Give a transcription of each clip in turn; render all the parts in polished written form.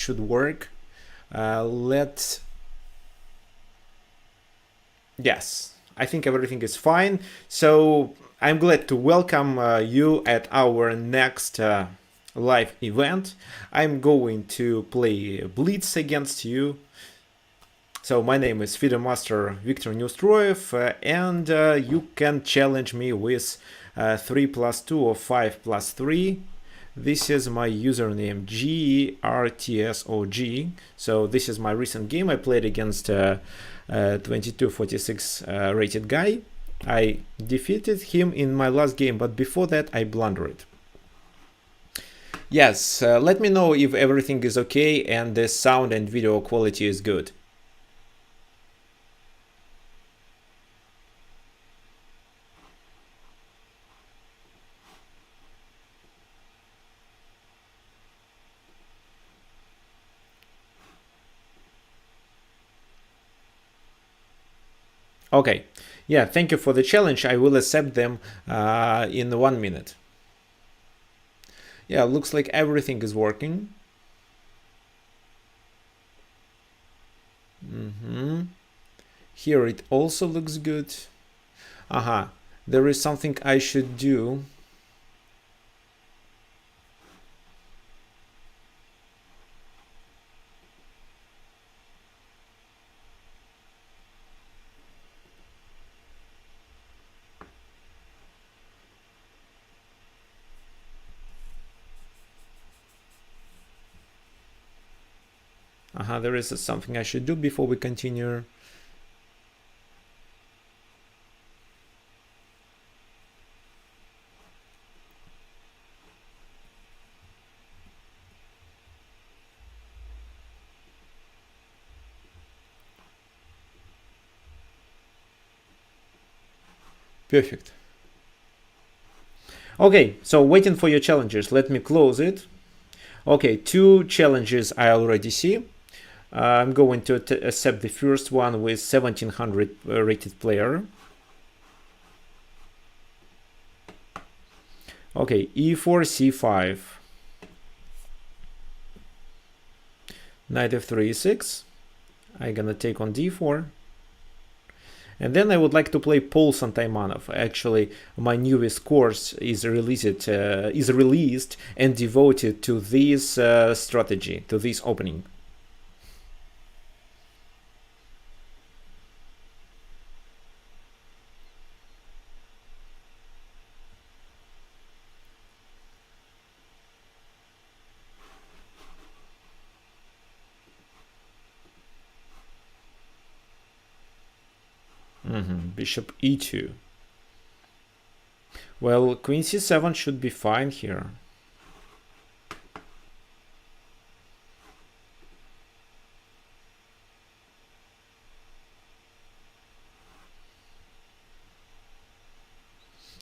should work. Yes, I think everything is fine. So I'm glad to welcome you at our next live event. I'm going to play Blitz against you. So my name is FIDE Master Viktor Neustroyev, and you can challenge me with 3+2 or 5+3. This is my username GERTSOG. So this is my recent game. I played against 2246 rated guy. I defeated him in my last game, but before that I blundered. Yes, let me know if everything is okay and the sound and video quality is good. Okay, yeah, thank you for the challenge. I will accept them in 1 minute. Yeah, looks like everything is working. Here it also looks good. Aha, there is something I should do. There is something I should do before we continue. Perfect. Okay, so waiting for your challenges. Let me close it. Okay, 2 challenges I already see. I'm going to accept the first one with 1700 rated player. Okay, e4, c5. Knight f3, e6. I'm gonna take on d4. And then I would like to play Paul Santaimanov. Actually, my newest course is released and devoted to this strategy, to this opening. Bishop e2. Well, queen c7 should be fine here.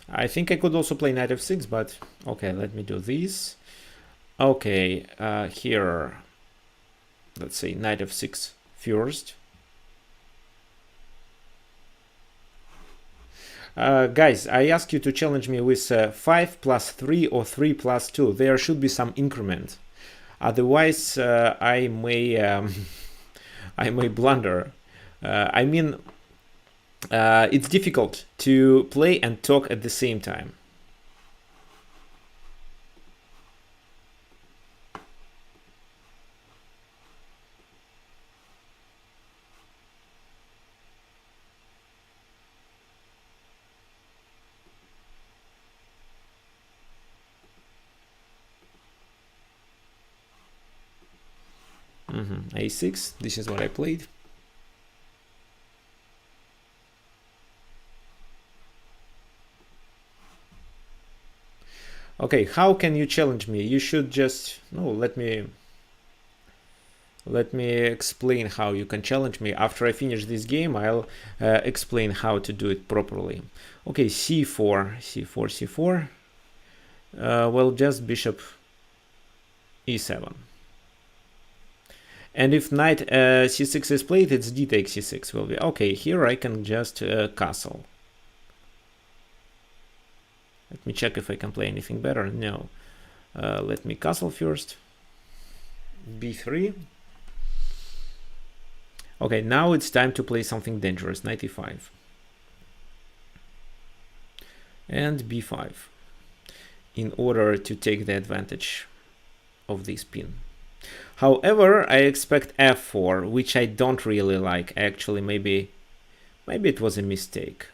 I think I could also play knight f6, but okay, let me do this. Okay, here, let's say knight f6 first. Guys, I ask you to challenge me with 5+3 or 3+2. There should be some increment. Otherwise, I may I may blunder. I mean, it's difficult to play and talk at the same time. A6, this is what I played. Okay, how can you challenge me? You should just, no, let me explain how you can challenge me. After I finish this game, I'll explain how to do it properly. Okay, c4, c4, c4. Well, just bishop e7. And if knight c6 is played, it's d takes c6 will be. Okay, here I can just castle. Let me check if I can play anything better. No. Let me castle first. b3. Okay, now it's time to play something dangerous, knight e5. And b5, in order to take the advantage of this pin. However, I expect f4, which I don't really like. Actually, maybe it was a mistake.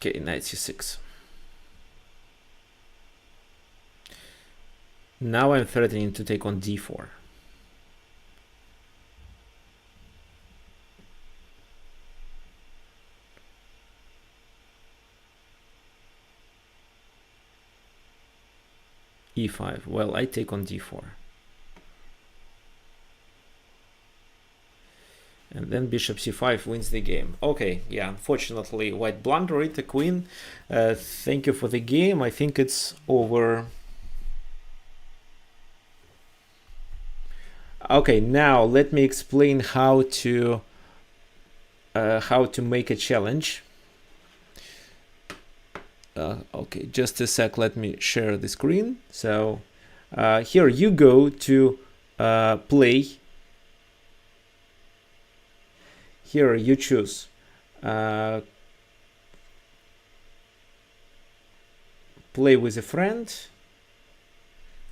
Okay, knight c6. Now I'm threatening to take on d4. e5. Well, I take on d4. And then bishop c5 wins the game. Okay, yeah, unfortunately, white blundered the queen. Thank you for the game. I think it's over. Okay, now let me explain how to make a challenge. Okay, just a sec. Let me share the screen. So here you go to play. Here you choose play with a friend.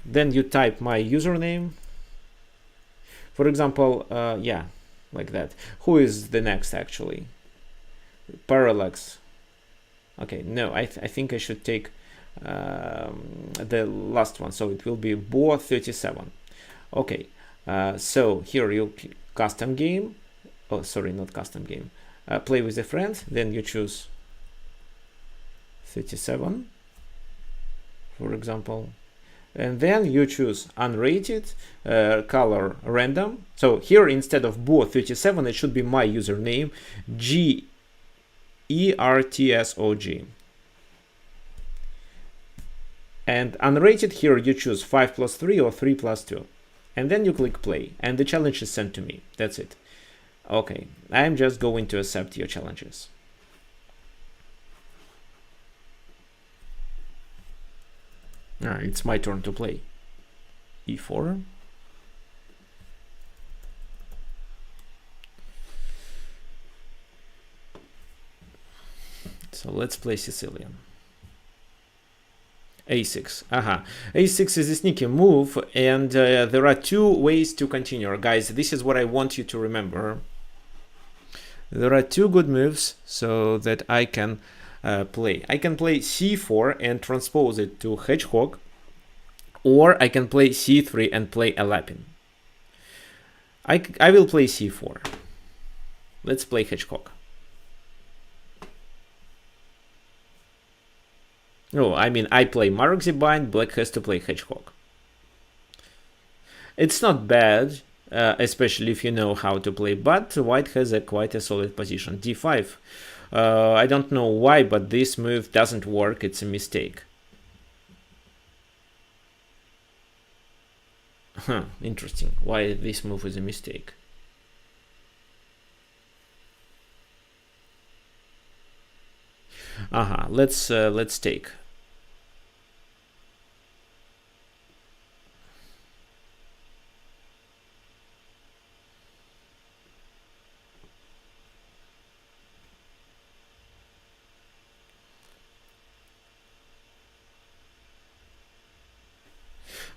Then you type my username. For example, yeah, like that. Who is the next actually? Parallax. Okay, no, I think I should take the last one. So it will be Boa 37. Okay, so here you custom game. Oh, sorry, not custom game. Play with a friend. Then you choose 37, for example. And then you choose unrated, color random. So here instead of Boa 37, it should be my username, GERTSOG. And unrated, here you choose 5+3 or 3+2. And then you click play. And the challenge is sent to me. That's it. Okay, I'm just going to accept your challenges. It's my turn to play. e4. So let's play Sicilian. a6. A6 is a sneaky move, and there are two ways to continue. Guys, this is what I want you to remember. There are two good moves so that I can play. I can play c4 and transpose it to hedgehog, or I can play c3 and play a lapin. I will play c4. Let's play hedgehog. No, I mean, I play Mark-the-Bind, black has to play hedgehog. It's not bad, especially if you know how to play, but white has quite a solid position. d5. I don't know why, but this move doesn't work. It's a mistake. Interesting. Why this move is a mistake? Let's take.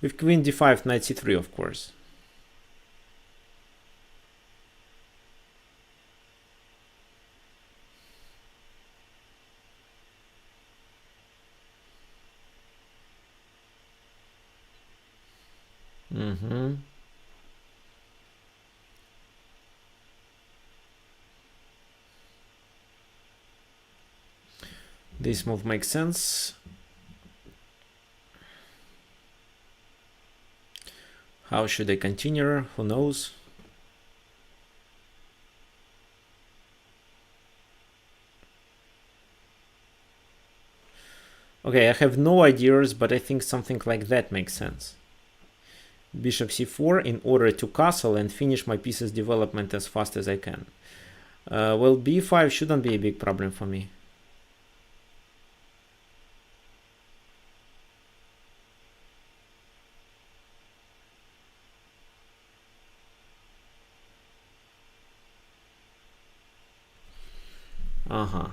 With queen d5, knight c3, of course. This move makes sense. How should I continue? Who knows? Okay, I have no ideas, but I think something like that makes sense. Bishop c4 in order to castle and finish my piece's development as fast as I can. Well, b5 shouldn't be a big problem for me. Uh-huh.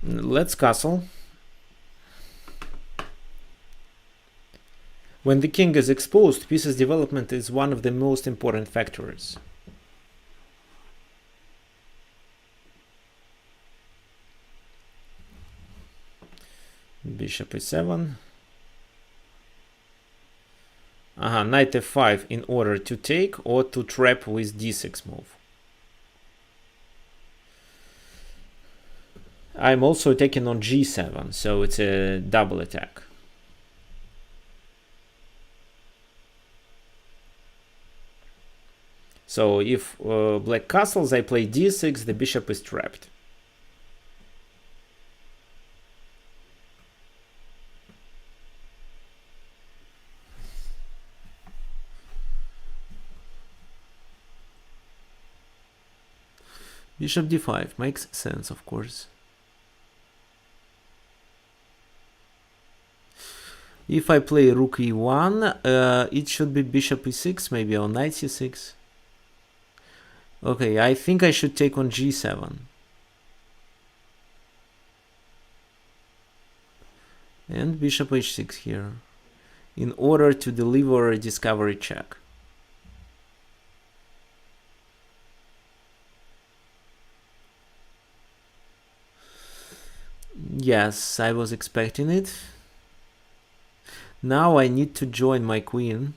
Let's castle. When the king is exposed, pieces development is one of the most important factors. Bishop e7. Knight f5 in order to take or to trap with d6 move. I'm also taking on g7, so it's a double attack. So if black castles, I play d6, the bishop is trapped. Bishop d5 makes sense, of course. If I play rook e1, it should be bishop e6 maybe, or knight c6. Okay, I think I should take on g7. And bishop h6 here, in order to deliver a discovery check. Yes, I was expecting it. Now I need to join my queen.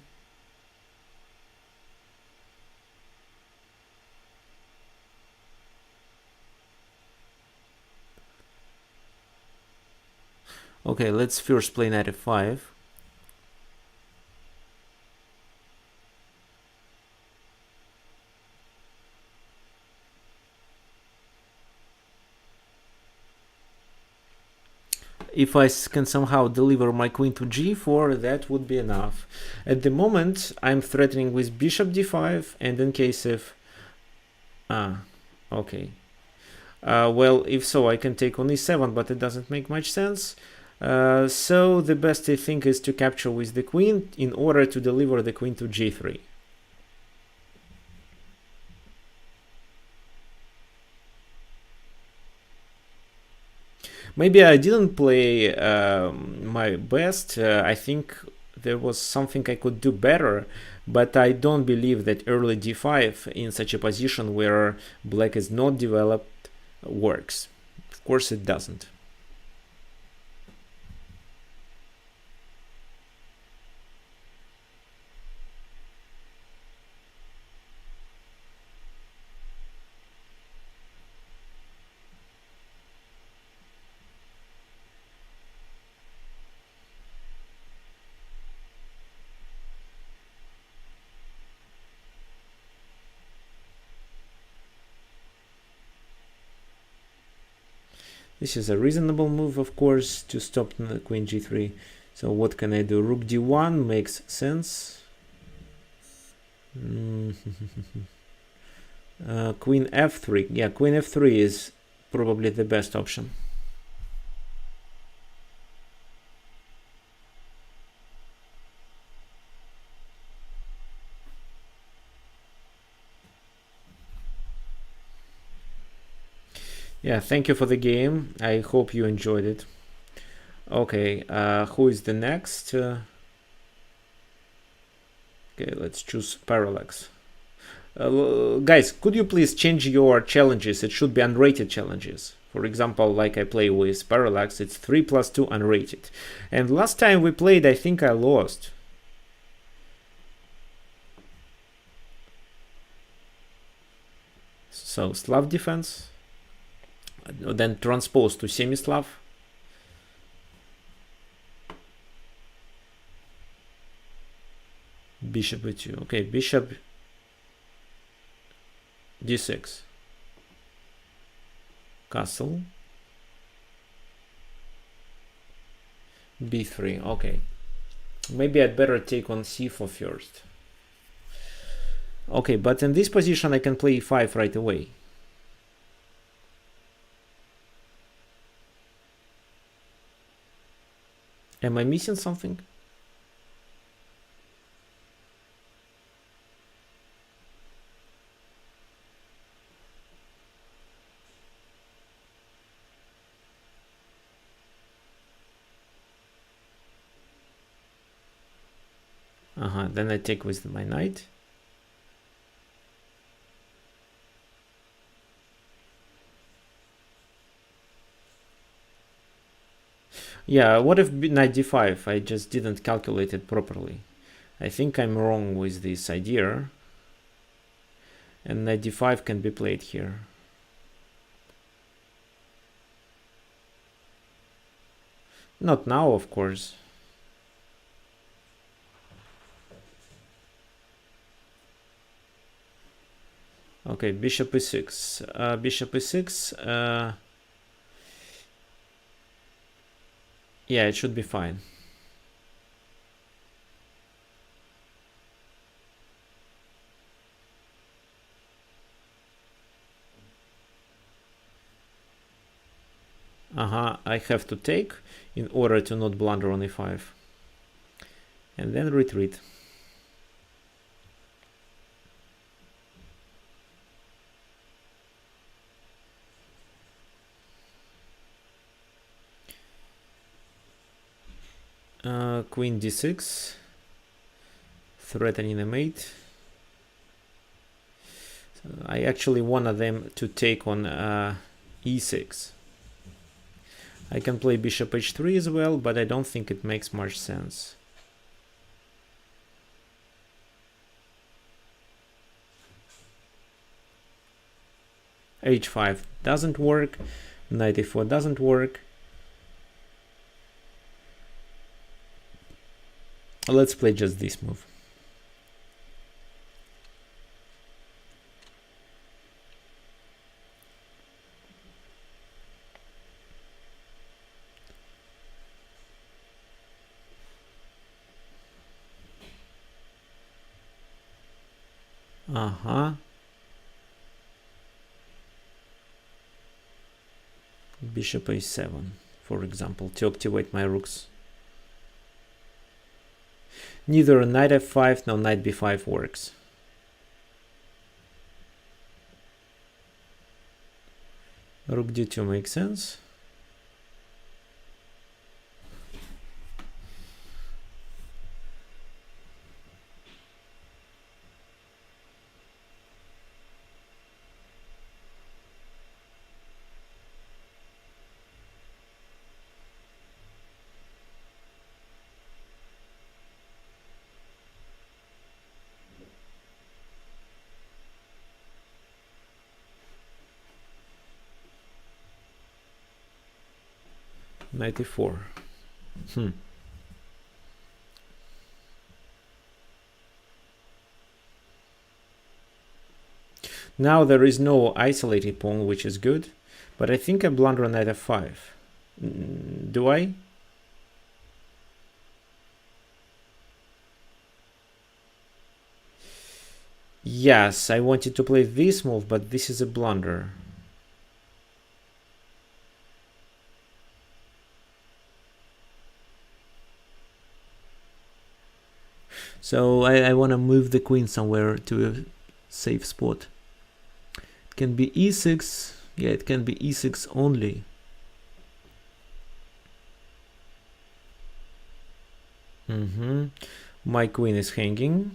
Okay, let's first play knight f5. If I can somehow deliver my queen to g4, that would be enough. At the moment, I'm threatening with bishop d5, and in case of... okay. Well, if so, I can take on e7, but it doesn't make much sense. So the best I think is to capture with the queen in order to deliver the queen to g3. Maybe I didn't play my best. I think there was something I could do better, but I don't believe that early d5 in such a position where black is not developed works. Of course it doesn't. This is a reasonable move, of course, to stop the queen g3. So what can I do? Rook d1 makes sense. Queen f3. Yeah, queen f3 is probably the best option. Yeah, thank you for the game. I hope you enjoyed it. Okay, who is the next? Okay, let's choose Parallax. Guys, could you please change your challenges? It should be unrated challenges. For example, like I play with Parallax, it's 3+2 unrated. And last time we played, I think I lost. So Slav defense. Then transpose to semi-Slav. Bishop e2. Okay, bishop d6. Castle. b3. Okay, maybe I'd better take on c4 first. Okay, but in this position I can play e5 right away. Am I missing something? Then I take with my knight. Yeah, what if knight d5? I just didn't calculate it properly. I think I'm wrong with this idea. And knight d5 can be played here. Not now, of course. Okay, bishop e6. Bishop e6. Yeah, it should be fine. I have to take in order to not blunder on e5. And then retreat. Queen d6, threatening a mate. So I actually wanted them to take on e6. I can play bishop h3 as well, but I don't think it makes much sense. h5 doesn't work, knight e4 doesn't work. Let's play just this move. Bishop a7, for example, to activate my rooks. Neither knight f5 nor knight b5 works. Rook d2 makes sense. Knight e4. Now there is no isolated pawn, which is good, but I think I blunder on knight f5. Do I? Yes, I wanted to play this move, but this is a blunder. So I want to move the queen somewhere to a safe spot. It can be e6. Yeah, it can be e6 only. My queen is hanging.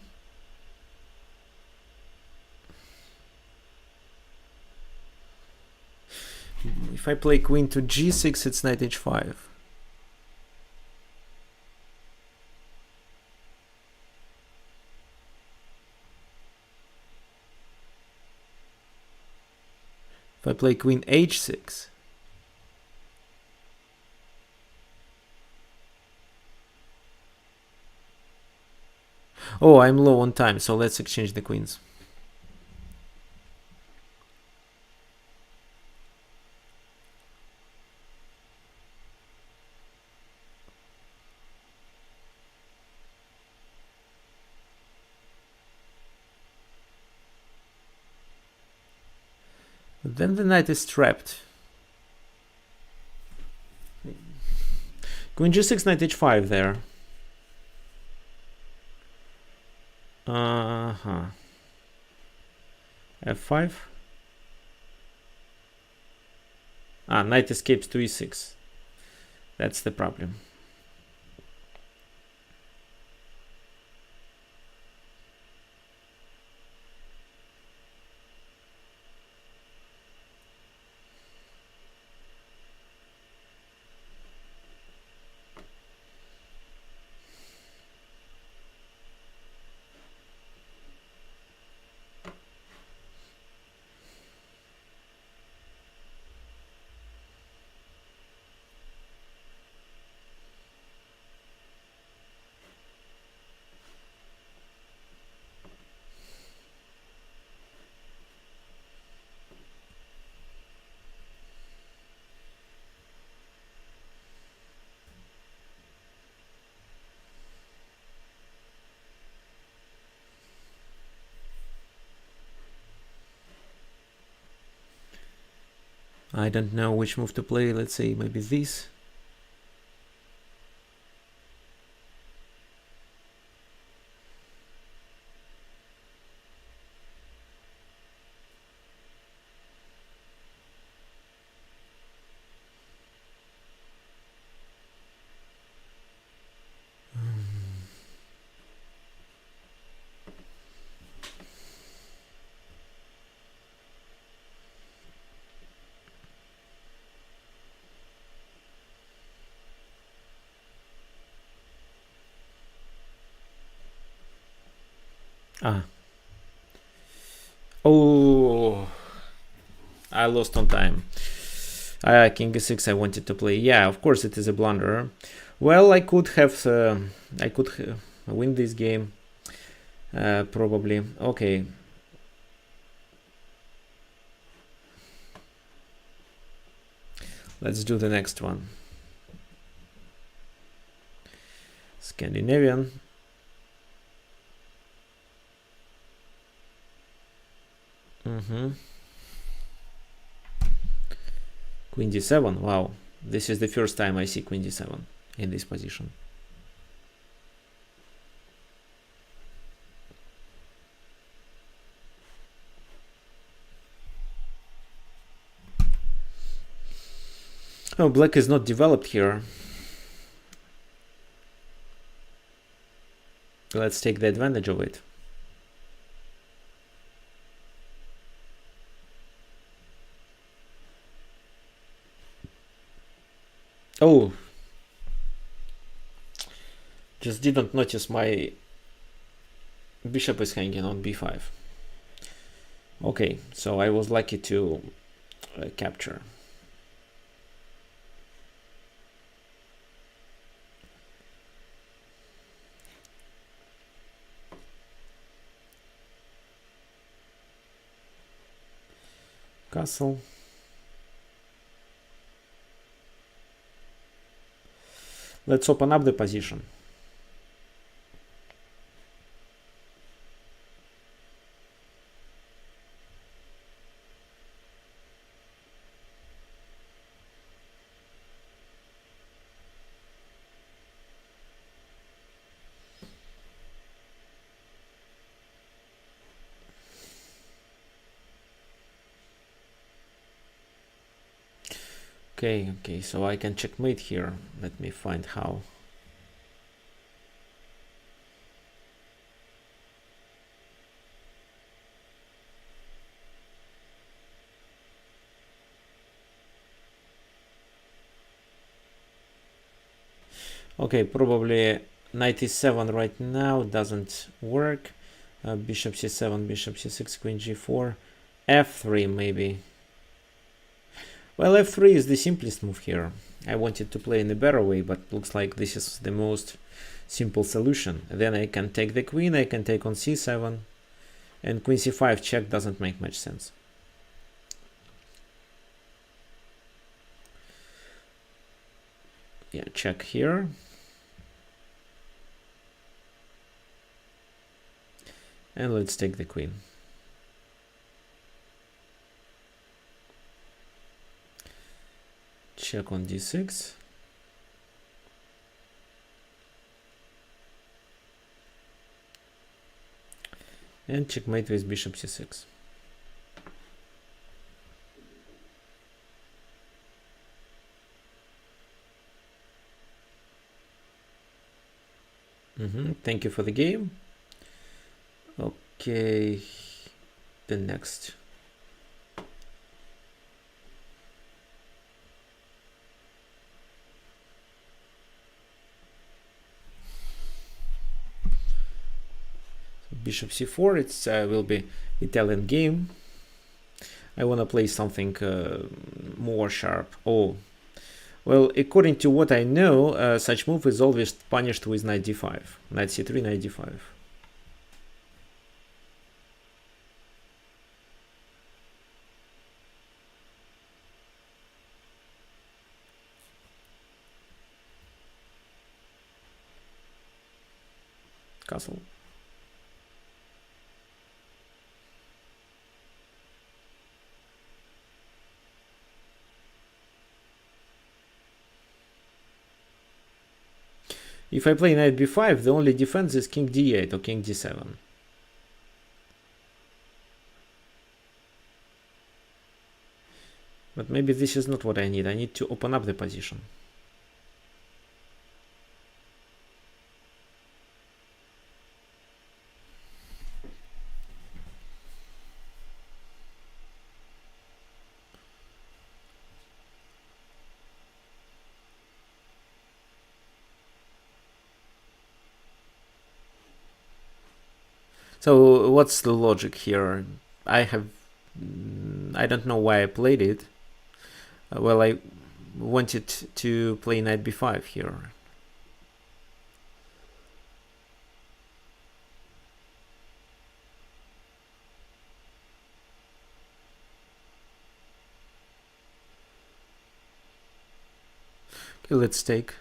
If I play queen to g6, it's knight h5. If I play queen h6, oh, I'm low on time, so let's exchange the queens. Then the knight is trapped. Queen g6, knight h5 there. f5. Knight escapes to e6. That's the problem. I don't know which move to play. Let's say maybe this. Oh, I lost on time. King e6 I wanted to play. Yeah, of course it is a blunder. Well, I could win this game. Probably. Okay. Let's do the next one. Scandinavian. Queen d7. Wow, this is the first time I see queen d7 in this position. Oh, black is not developed here. Let's take the advantage of it. Oh, just didn't notice my bishop is hanging on b5. Okay, so I was lucky to capture. Castle. Let's open up the position. Okay, so I can checkmate here. Let me find how. Okay, probably knight e7 right now doesn't work. Bishop c7, bishop c6, queen g4, f3 maybe. Well, f3 is the simplest move here. I wanted to play in a better way, but looks like this is the most simple solution. Then I can take the queen, I can take on c7, and queen c5 check doesn't make much sense. Yeah, check here. And let's take the queen. check on d6. And checkmate with bishop c6. Thank you for the game. Okay, the next. Bishop c4, it's will be Italian game. I want to play something more sharp. Oh, well, according to what I know, such move is always punished with knight d5. Knight c3, knight d5. Castle. If I play knight b5, the only defense is king d8 or king d7. But maybe this is not what I need. I need to open up the position. So what's the logic here? I don't know why I played it. Well, I wanted to play knight b5 here. Okay, let's take.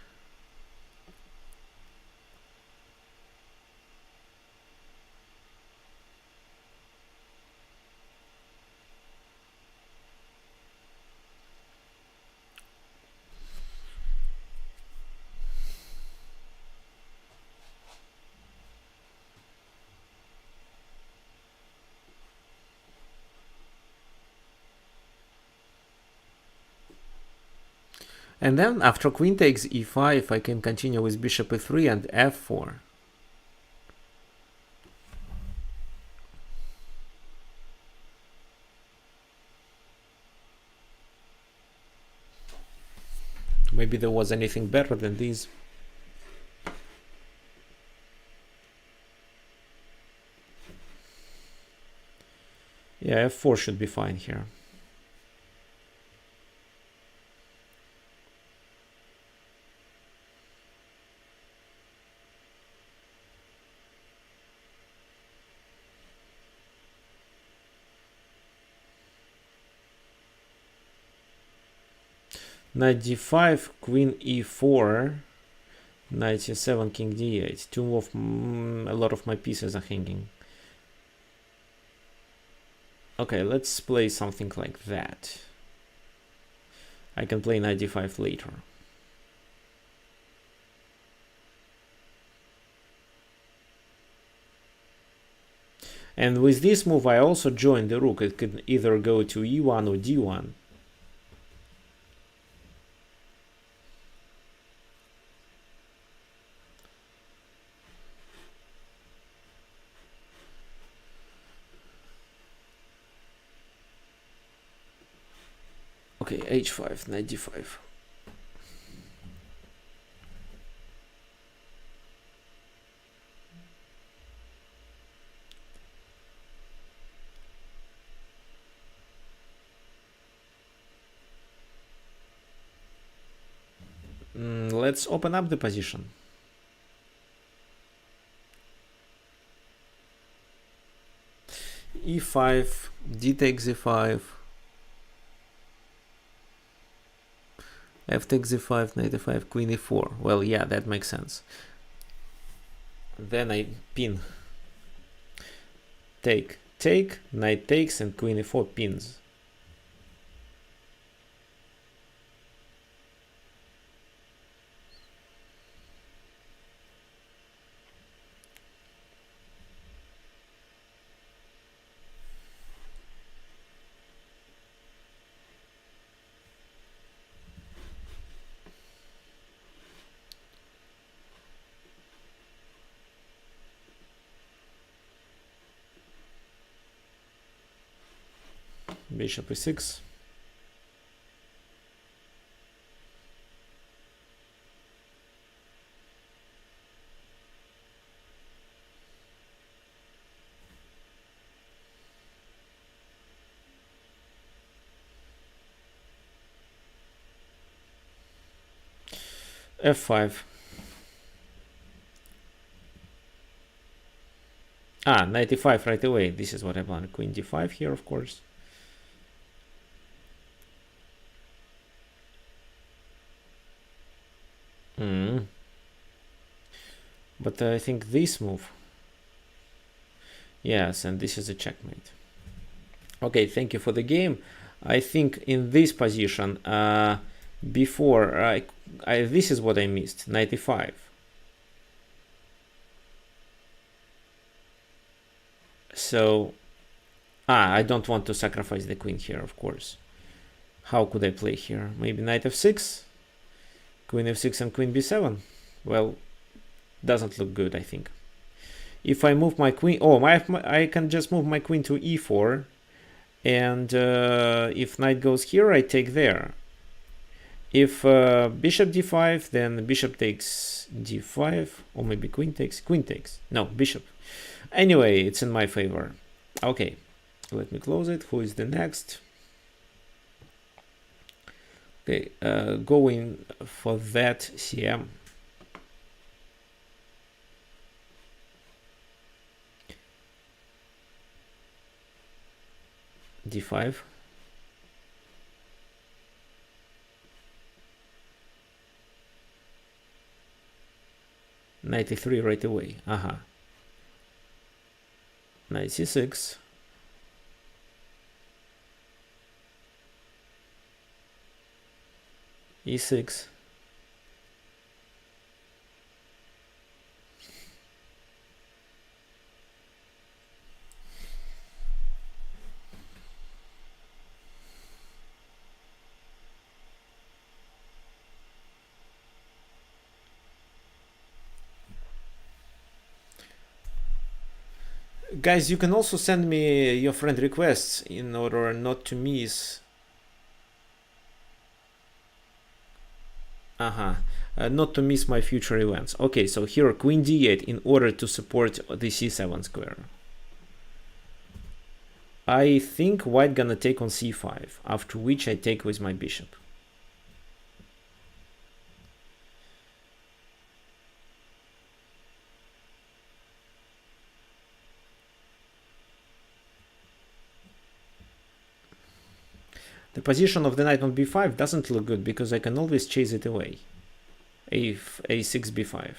And then after queen takes e5, I can continue with bishop e3 and f4. Maybe there was anything better than these. Yeah, f4 should be fine here. Knight d5, queen e4, knight c7, king d8. A lot of my pieces are hanging. Okay, let's play something like that. I can play knight d5 later. And with this move, I also join the rook. It could either go to e1 or d1. Okay, h5, knight d5. Let's open up the position. e5, d takes e5. F takes e5, knight e5, queen e4. Well, yeah, that makes sense. Then I pin. Take, knight takes, and queen e4 pins. Bishop e6. F5. Knight e5 right away. This is what I want. Queen d5 here, of course. But I think this move. Yes, and this is a checkmate. Okay, thank you for the game. I think in this position, before, this is what I missed, 95. So, I don't want to sacrifice the queen here, of course. How could I play here? Maybe knight f6, queen f6 and queen b7. Well, doesn't look good, I think. If I move my queen, I can just move my queen to e4, and if knight goes here, I take there. If bishop d5, then bishop takes d5, or maybe queen takes. No, bishop. Anyway, it's in my favor. Okay, let me close it. Who is the next? Okay, going for that CM. d5. Knight e3 right away. Knight c6. e6. Guys, you can also send me your friend requests in order not to miss. Not to miss my future events. Okay, so here queen d8 in order to support the c7 square. I think white gonna take on c5, after which I take with my bishop. The position of the knight on b5 doesn't look good because I can always chase it away. a6, b5.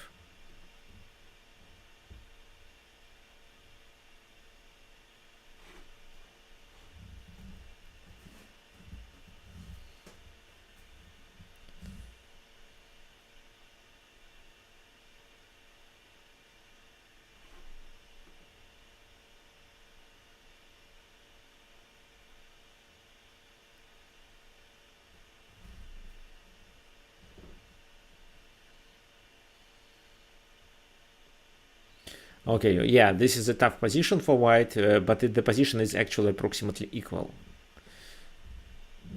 Okay, yeah, this is a tough position for white, but the position is actually approximately equal.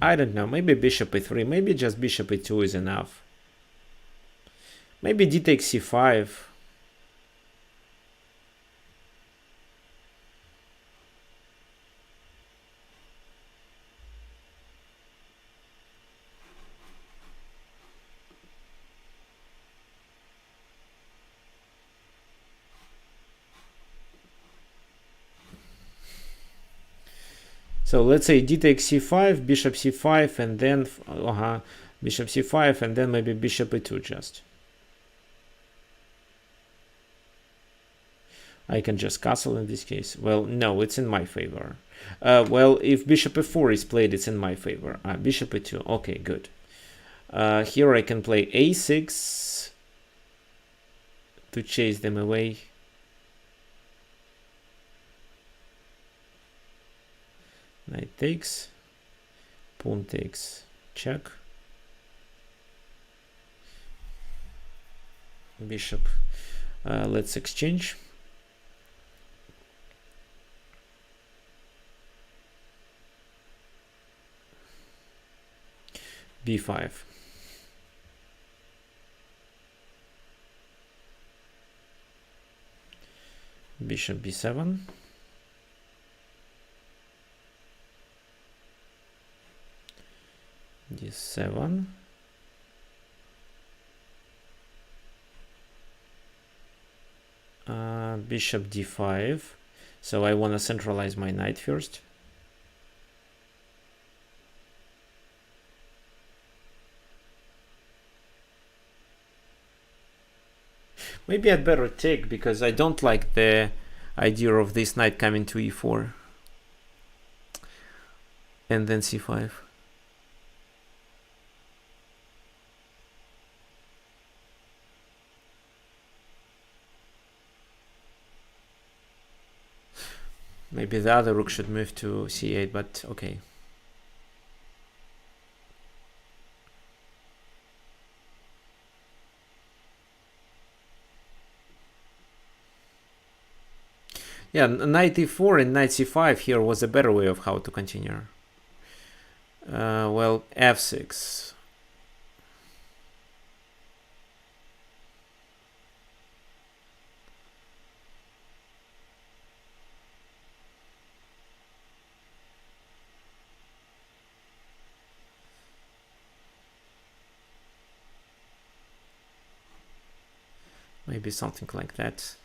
I don't know, maybe bishop e3, maybe just bishop e2 is enough. Maybe d takes c5. So let's say d takes c5, bishop c5, and then bishop c5, and then maybe bishop e2 just. I can just castle in this case. Well, no, it's in my favor. Well, if bishop e4 is played, it's in my favor. Bishop e2. Okay, good. Here I can play a6 to chase them away. Knight takes, pawn takes, check. Bishop. Let's exchange. b5. Bishop b7. d7. Bishop d5. So I want to centralize my knight first. Maybe I'd better take, because I don't like the idea of this knight coming to e4 and then c5. Maybe the other rook should move to c8, but okay. Yeah, knight e4 and knight c5 here was a better way of how to continue. Well, f6. Maybe something like that.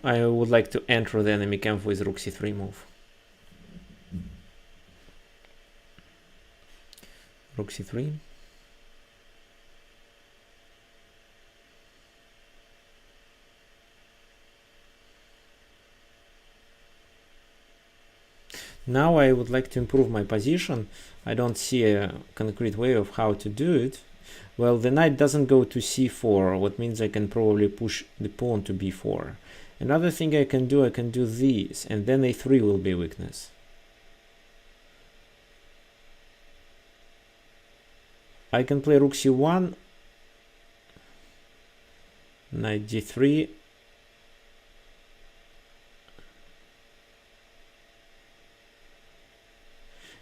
I would like to enter the enemy camp with rook c3 move. Rook c3. Now I would like to improve my position. I don't see a concrete way of how to do it. Well, the knight doesn't go to c4, what means I can probably push the pawn to b4. Another thing I can do this, and then a3 will be weakness. I can play rook c1, knight d3,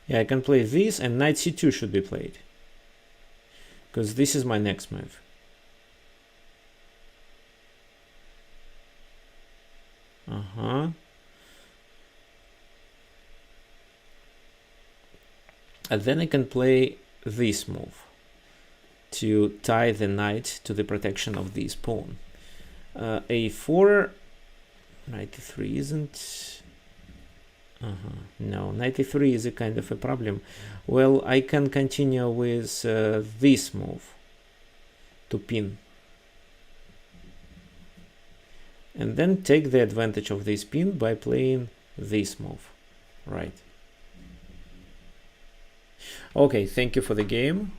yeah, I can play this, and knight c2 should be played, because this is my next move. And then I can play this move to tie the knight to the protection of this pawn. a4, knight e3 isn't. No, knight e3 is a kind of a problem. Well, I can continue with this move to pin. And then take the advantage of this pin by playing this move. Right. Okay, thank you for the game.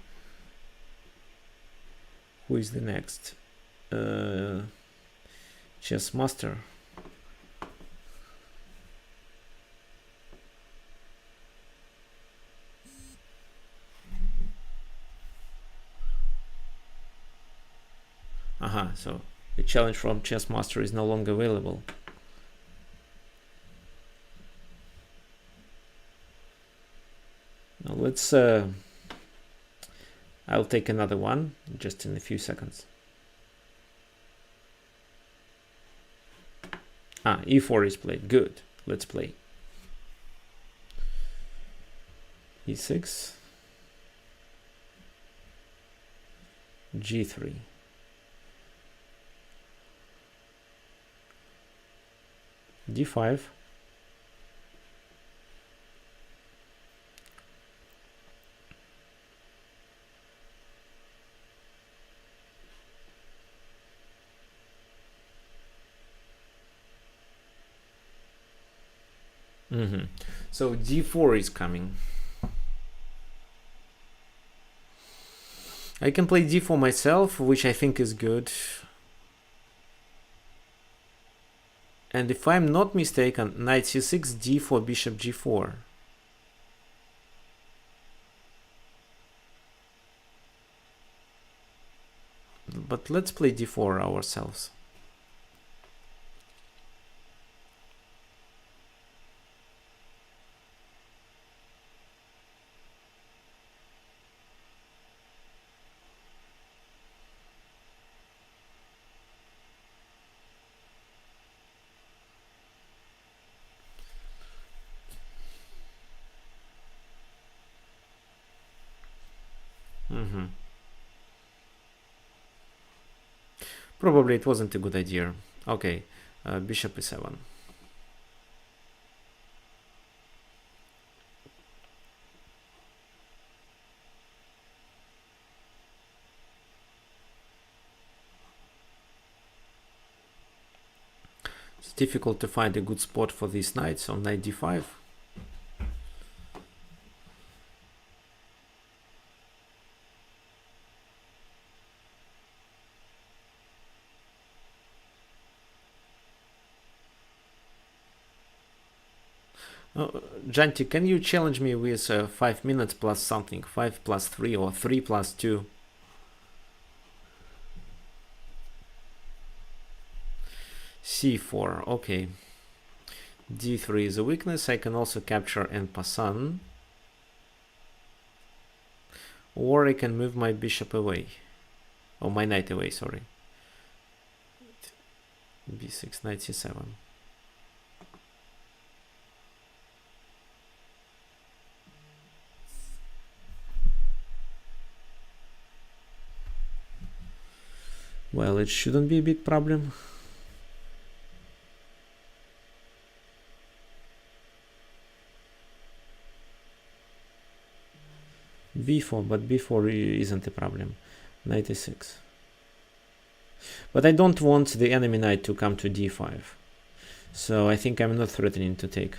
Who is the next? Chess Master. So the challenge from Chess Master is no longer available. Now let's I'll take another one just in a few seconds. E4 is played. Good. Let's play. E6. G3. D5. So d4 is coming. I can play d4 myself, which I think is good. And if I'm not mistaken, knight c6, d4, bishop g4. But let's play d4 ourselves. Probably it wasn't a good idea. Okay, bishop e7. It's difficult to find a good spot for these knights on knight d5. Janti, can you challenge me with 5 minutes plus something? 5 plus 3 or 3 plus 2? c4, okay. d3 is a weakness. I can also capture en passant. Or I can move my bishop away. Oh, my knight away, sorry. b6, knight c7. Well, it shouldn't be a big problem. b4, but b4 isn't a problem. Knight e6. But I don't want the enemy knight to come to d5. So I think I'm not threatening to take.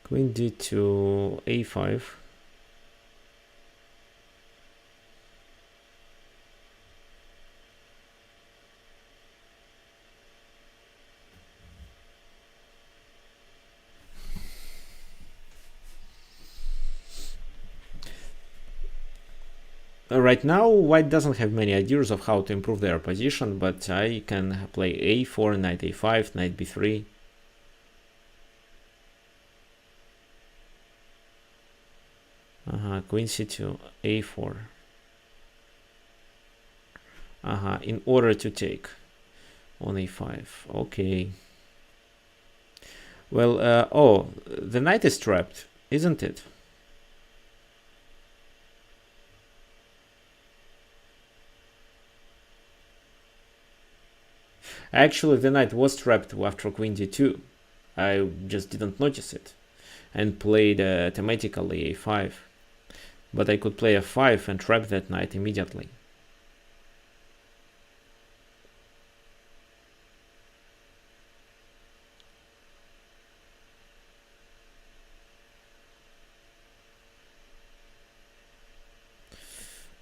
Queen d2, a5. Right now, white doesn't have many ideas of how to improve their position, but I can play a4, knight a5, knight b3. Queen c2, a4. In order to take on a5. Okay. Well, oh, the knight is trapped, isn't it? Actually, the knight was trapped after queen d2. I just didn't notice it and played thematically a5. But I could play f5 and trap that knight immediately.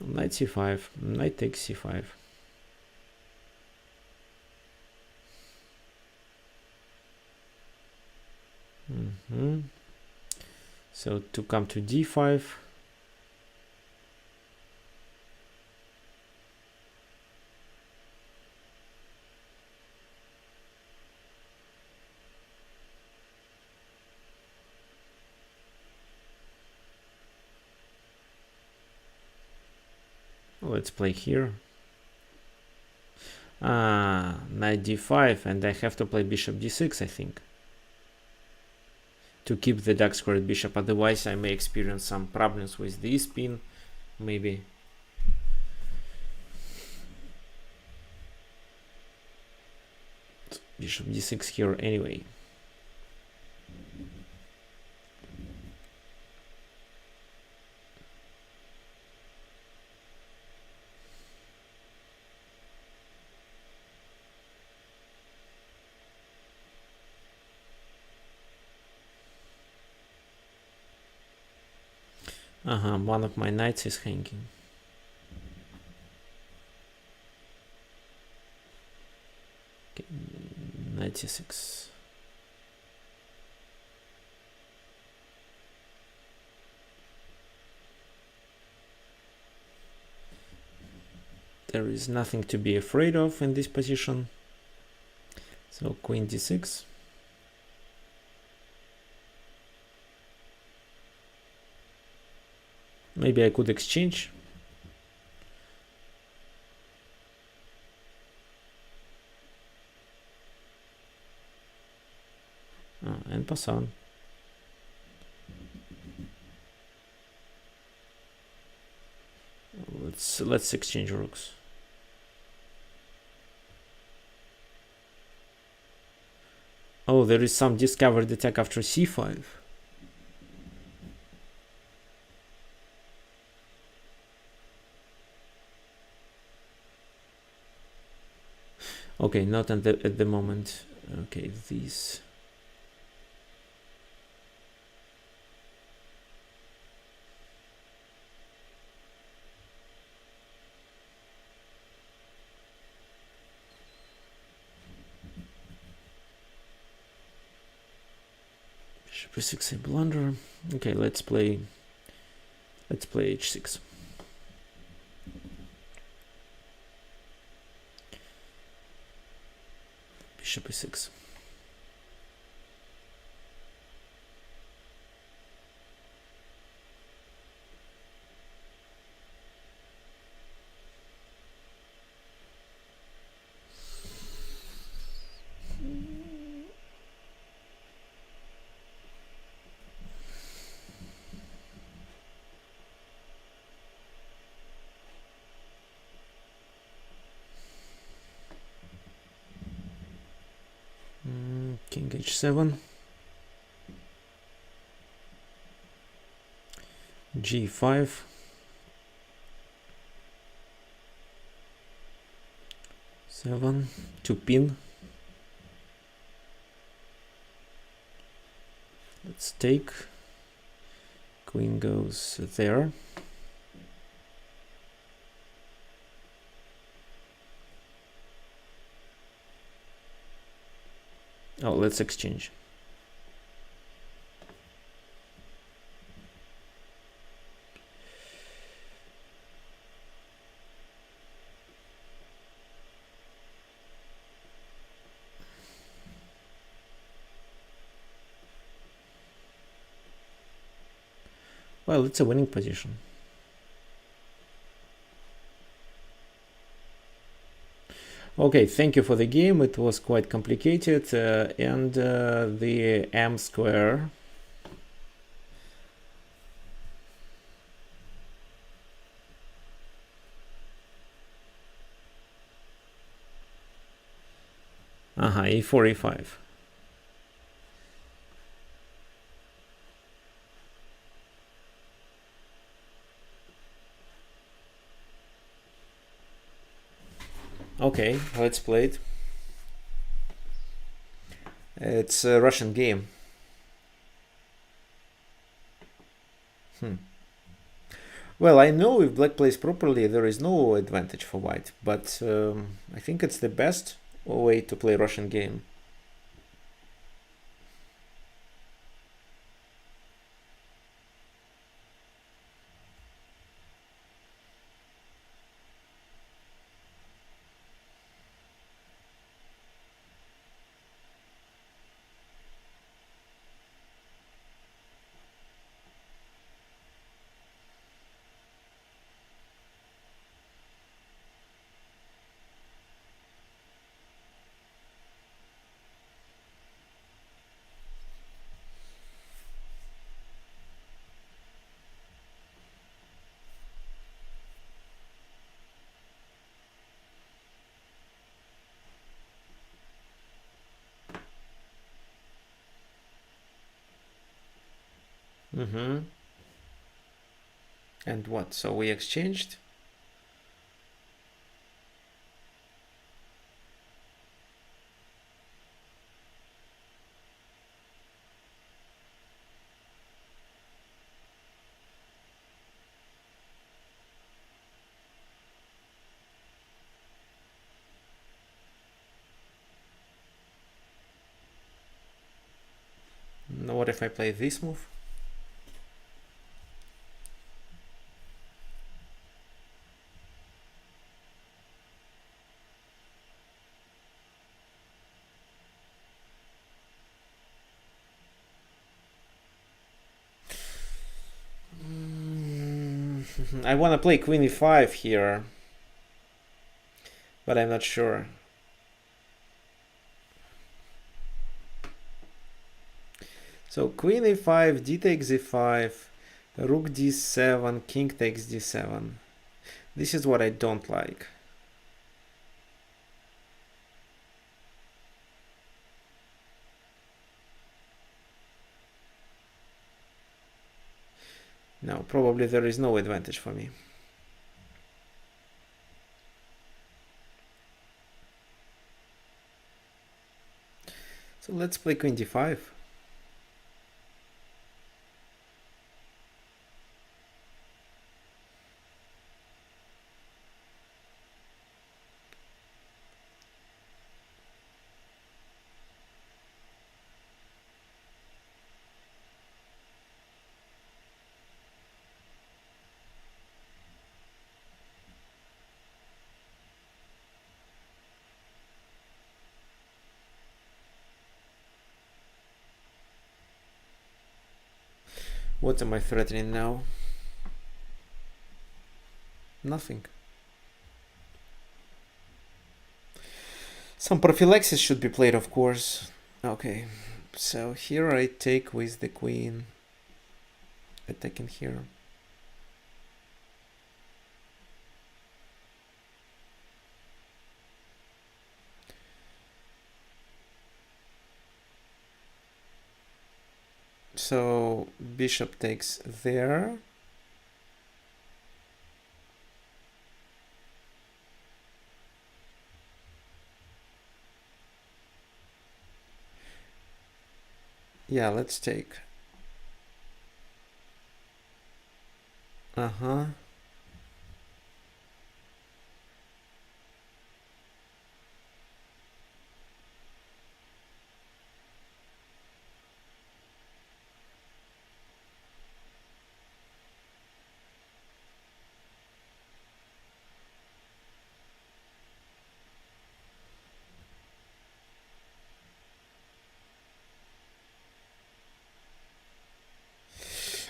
Knight c5, knight takes c5. So to come to d5. Let's play here. Knight d5, and I have to play bishop d6, I think, to keep the dark squared bishop. Otherwise, I may experience some problems with the e-spin, maybe. Bishop d6 here anyway. One of my knights is hanging. Okay, 96. There is nothing to be afraid of in this position. So queen d6. Maybe I could exchange. And pass on. Let's exchange rooks. Oh, there is some discovered attack after c5. Okay, not at the moment. Okay, these. Bishop e6, a blunder. Okay, let's play h6. Bishop e6. King h7. g5. Seven to pin. Let's take. Queen goes there. Oh, let's exchange. Well, it's a winning position. Okay, thank you for the game. It was quite complicated, and the m square. e4, e5. Okay, let's play it. It's a Russian game. Well, I know if black plays properly, there is no advantage for white, but I think it's the best way to play Russian game. And what? So we exchanged? what if I play this move? I want to play queen e5 here, but I'm not sure. So queen e5, d takes e5, rook d7, king takes d7. This is what I don't like. No, probably there is no advantage for me. So let's play queen d5. What am I threatening now? Nothing. Some prophylaxis should be played, of course. Okay, so here I take with the queen, attacking here. So bishop takes there. Yeah, let's take. Uh-huh.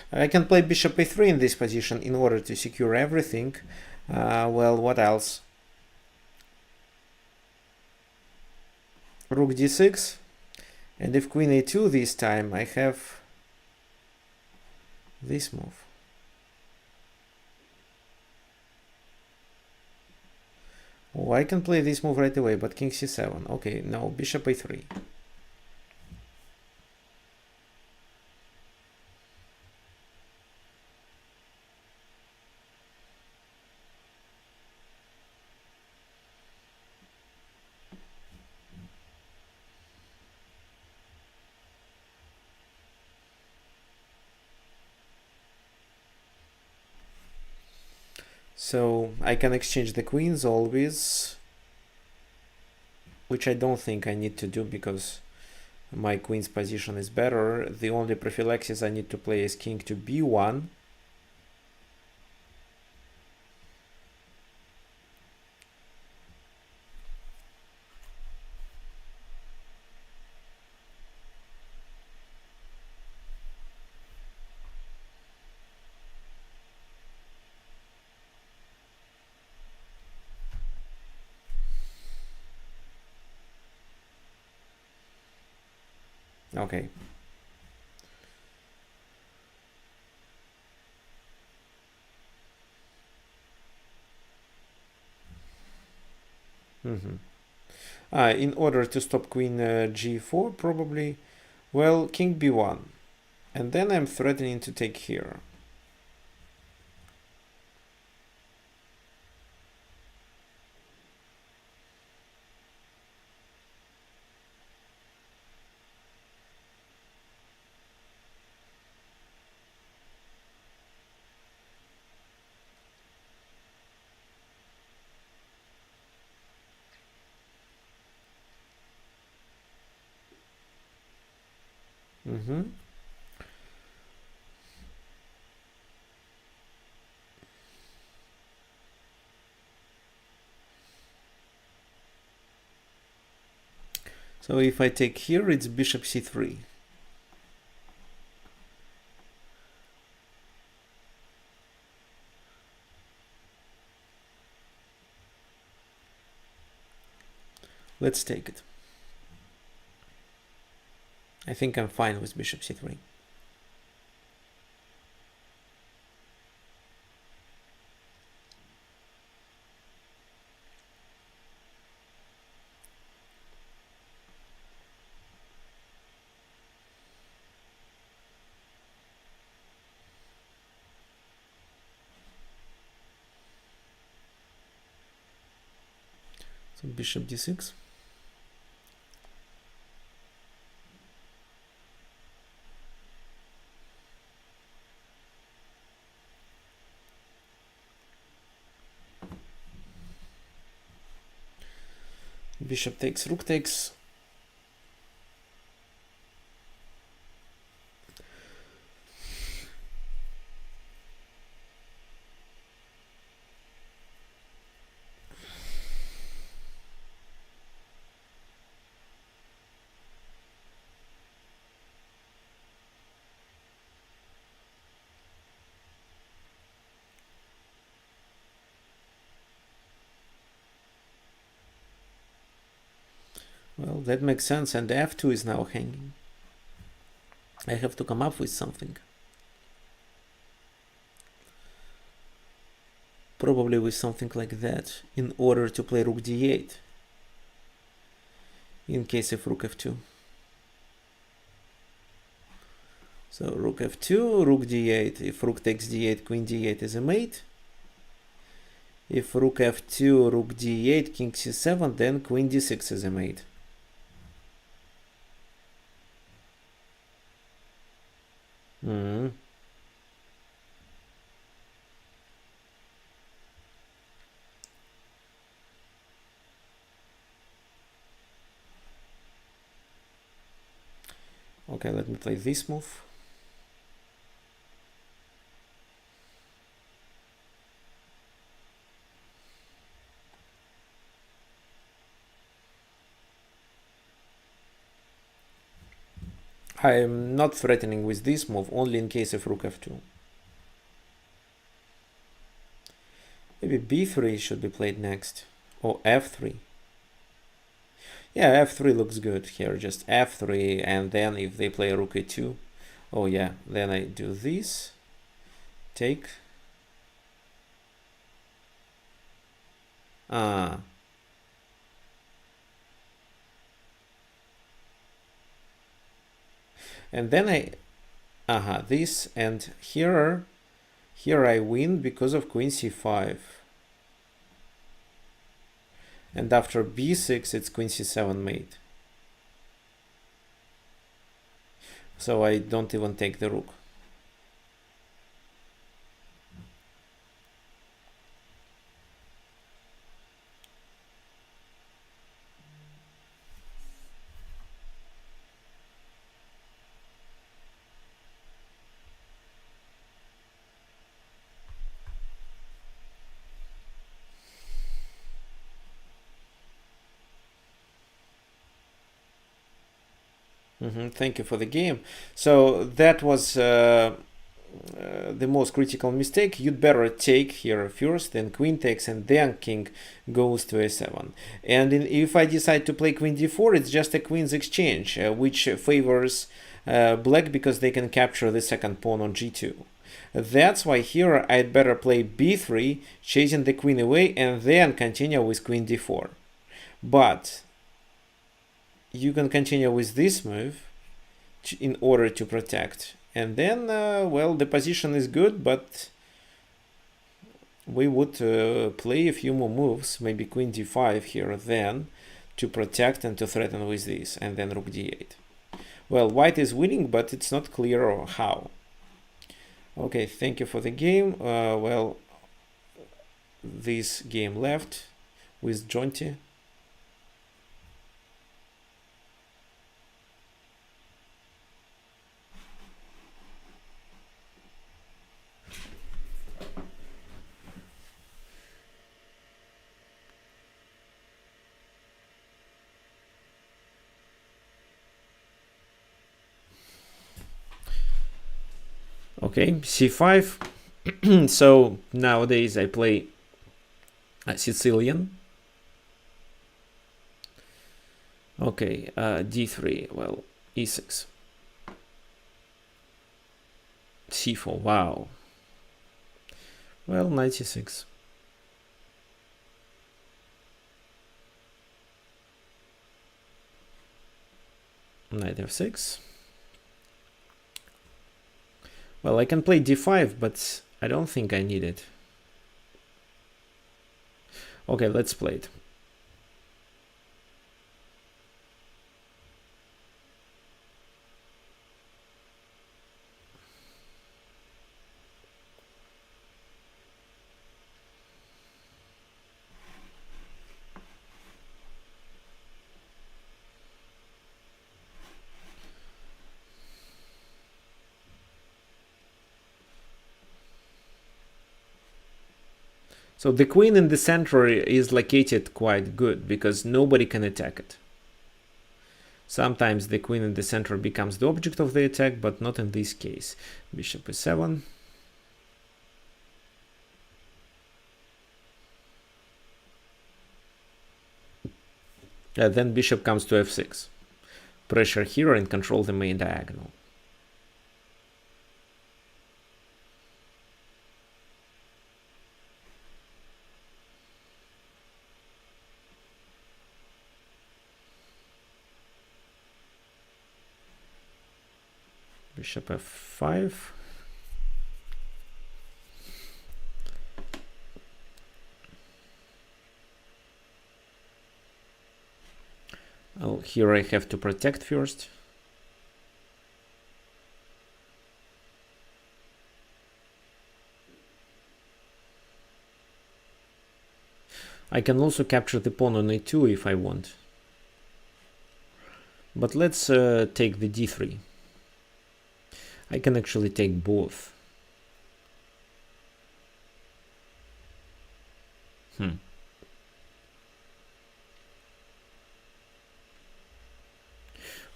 I can play bishop a3 in this position in order to secure everything. Well, what else? Rook d6. And if queen a2 this time, I have this move. Oh, I can play this move right away, but king c7. Okay, no, bishop a3. So I can exchange the queens always, which I don't think I need to do because my queen's position is better. The only prophylaxis I need to play is king to b1. Okay. In order to stop queen g4, probably, well, king b1. And then I'm threatening to take here. So if I take here, it's bishop c3. Let's take it. I think I'm fine with bishop c3. So bishop d6. Bishop takes, rook takes. Well, that makes sense, and f2 is now hanging. I have to come up with something. Probably with something like that, in order to play rook d8, in case of rook f2. So rook f2, rook d8. If rook takes d8, queen d8 is a mate. If rook f2, rook d8, king c7, then queen d6 is a mate. Okay, let me play this move. I am not threatening with this move, only in case of rook f2. Maybe b3 should be played next, or f3. Yeah, f3 looks good here, just f3, and then if they play rook e2, oh yeah, then I do this, take. And then this, and here I win because of queen c5. And after b6, it's queen c7 mate. So I don't even take the rook. Thank you for the game. So that was the most critical mistake. You'd better take here first, then queen takes, and then king goes to a7. And if I decide to play queen d4, it's just a queen's exchange, which favors black because they can capture the second pawn on g2. That's why here I'd better play b3, chasing the queen away, and then continue with queen d4. But you can continue with this move in order to protect, and then well, the position is good, but we would play a few more moves, maybe queen d5 here then, to protect and to threaten with this, and then rook d8. Well, white is winning, but it's not clear how. Okay, thank you for the game. Well, this game left with Jonty. Okay, c5. So nowadays I play Sicilian. Okay, d3. Well, e6. c4. Wow. Well, knight c6. Knight f6. Well, I can play d5, but I don't think I need it. Okay, let's play it. So the queen in the center is located quite good because nobody can attack it. Sometimes the queen in the center becomes the object of the attack, but not in this case. Bishop e7. Then bishop comes to f6. Pressure here and control the main diagonal. Bishop f5. Oh, here I have to protect first. I can also capture the pawn on a2 if I want. But let's take the d3. I can actually take both.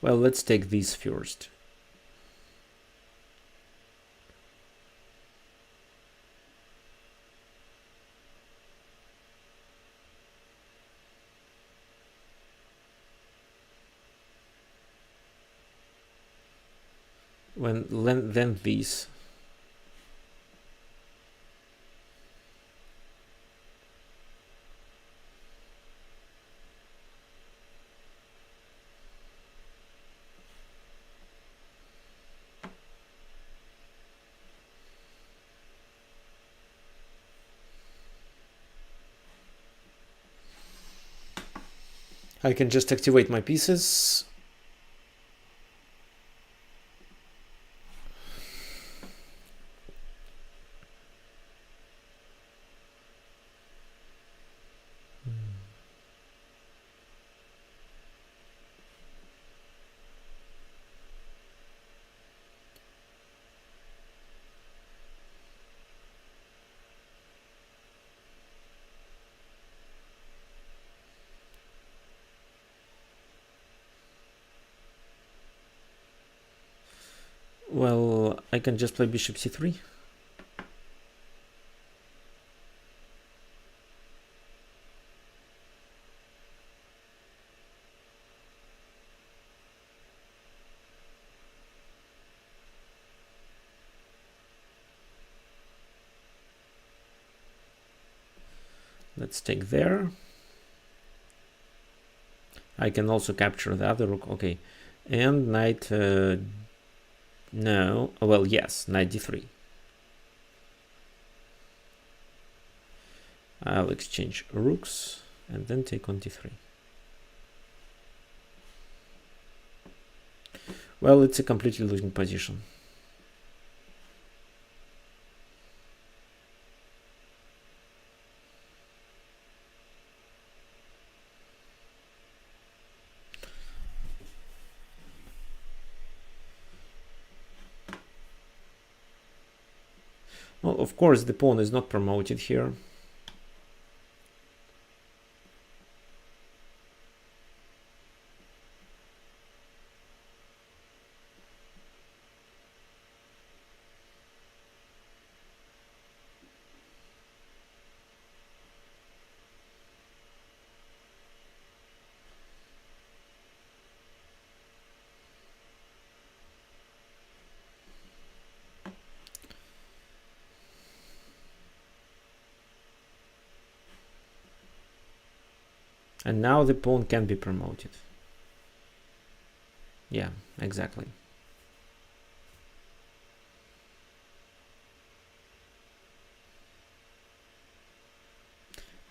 Well, let's take these first. Then these. I can just activate my pieces. Well, I can just play bishop c3. Let's take there. I can also capture the other rook. Okay, and knight. No. Well, yes, knight d3. I'll exchange rooks and then take on d3. Well, it's a completely losing position. Well, of course, the pawn is not promoted here. And now the pawn can be promoted. Yeah, exactly.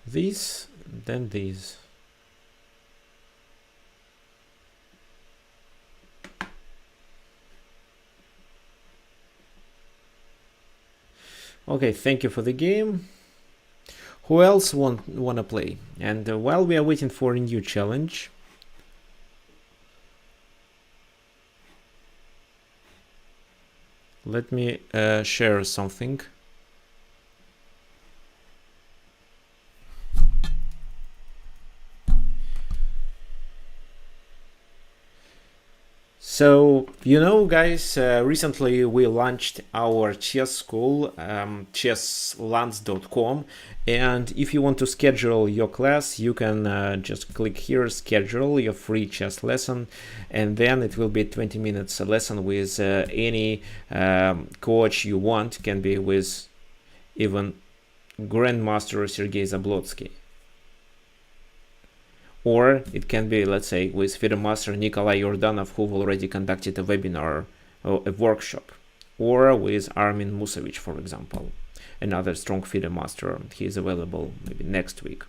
This, then this. Okay, thank you for the game. Who else wanna play? And while we are waiting for a new challenge, let me share something. So, guys, recently we launched our chess school, chesslands.com. And if you want to schedule your class, you can just click here, schedule your free chess lesson. And then it will be 20 minutes a lesson with any coach you want. Can be with even Grandmaster Sergei Zablotsky. Or it can be, let's say, with FIDE master Nikolai Yordanov, who already conducted a webinar or a workshop. Or with Armin Musevich, for example, another strong FIDE master. He is available maybe next week.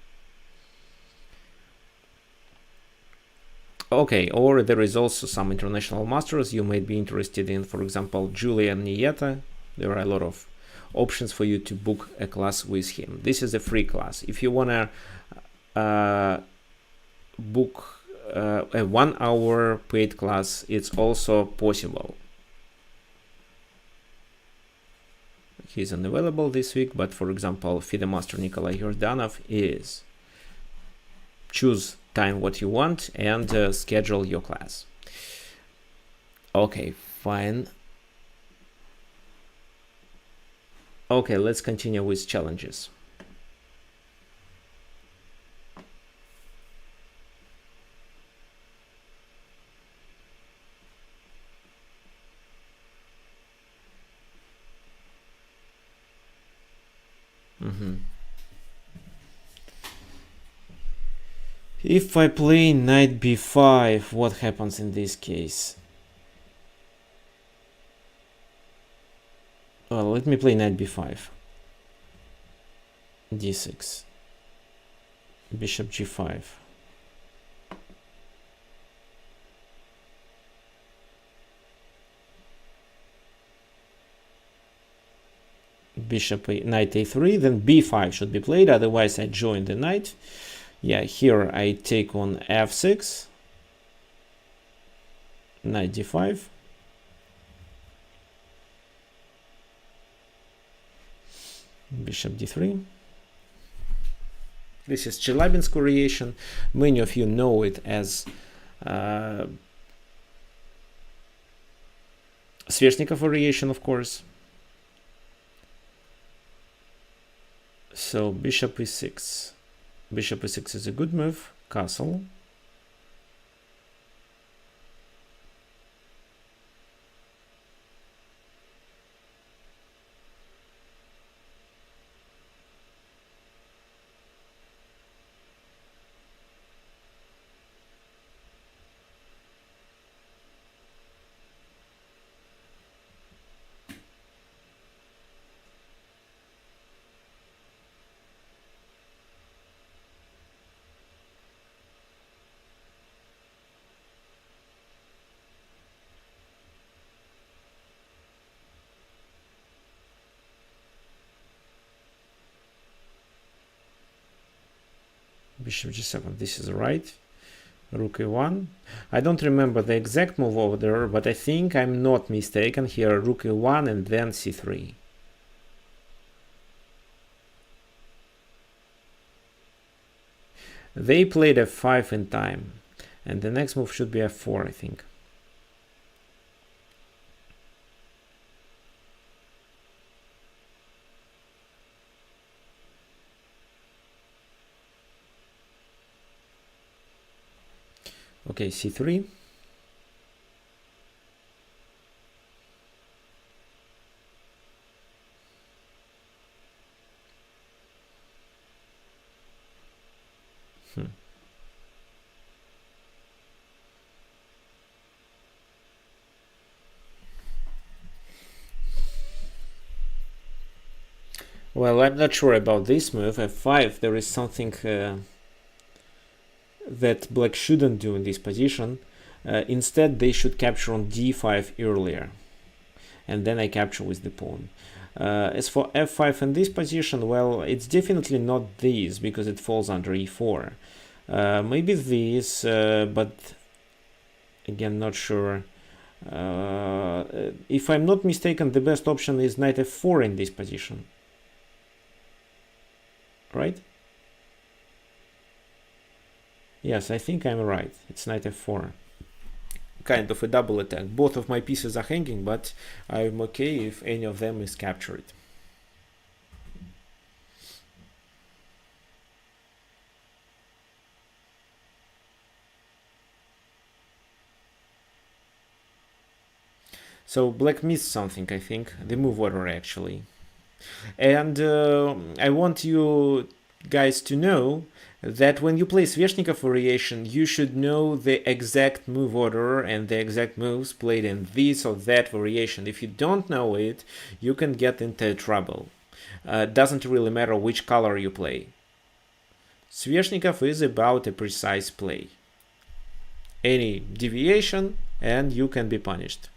Okay, or there is also some international masters you might be interested in, for example, Julian Nieta. There are a lot of options for you to book a class with him. This is a free class. If you want to book a 1 hour paid class, it's also possible. He's unavailable this week, but for example, FIDE master Nikolai Yordanov is. Choose time what you want and schedule your class. Okay, fine. Okay, let's continue with challenges. If I play knight b5, what happens in this case? Well, let me play knight b5. d6. Bishop g5. Bishop knight a3, then b5 should be played, otherwise I join the knight. Yeah, here I take on f6, knight d5, bishop d3. This is Chelabin's variation. Many of you know it as Sveshnikov variation, of course. So bishop e6. Bishop e6 is a good move. Castle. Bishop g7, this is right. Rook e1. I don't remember the exact move order, but I think I'm not mistaken here. Rook e1 and then c3. They played f5 in time, and the next move should be f4, I think. Okay, c3. Well, I'm not sure about this move. F5, there is something that black shouldn't do in this position. Instead, they should capture on d5 earlier, and then I capture with the pawn. As for f5 in this position, well, it's definitely not this, because it falls under e4. Maybe this, but again, not sure. If I'm not mistaken, the best option is knight f4 in this position. Right? Yes, I think I'm right. It's knight f4. Kind of a double attack. Both of my pieces are hanging, but I'm okay if any of them is captured. So black missed something, I think. The move order, actually. And I want you guys to know that when you play Sveshnikov variation, you should know the exact move order and the exact moves played in this or that variation. If you don't know it, you can get into trouble. Doesn't really matter which color you play. Sveshnikov is about a precise play. Any deviation and you can be punished.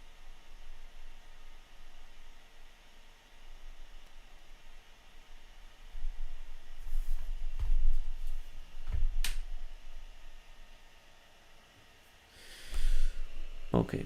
Okay.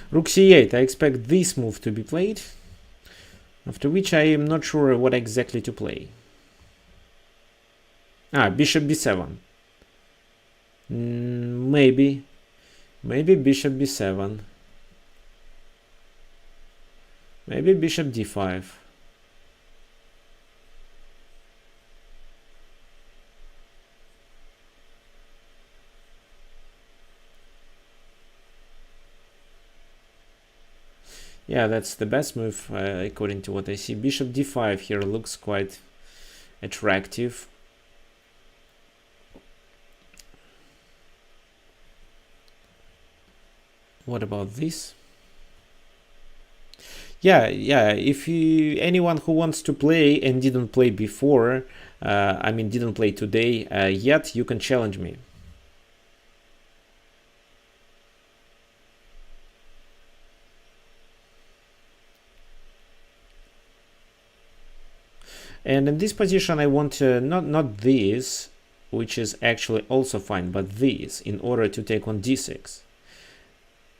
Rook c8, I expect this move to be played, after which I am not sure what exactly to play. Bishop b7. Maybe bishop b7. Maybe bishop d5. Yeah, that's the best move according to what I see. Bishop d5 here looks quite attractive. What about this? Yeah, if anyone who wants to play and didn't play before, I mean didn't play today yet, you can challenge me. And in this position I want not this, which is actually also fine, but this, in order to take on d6.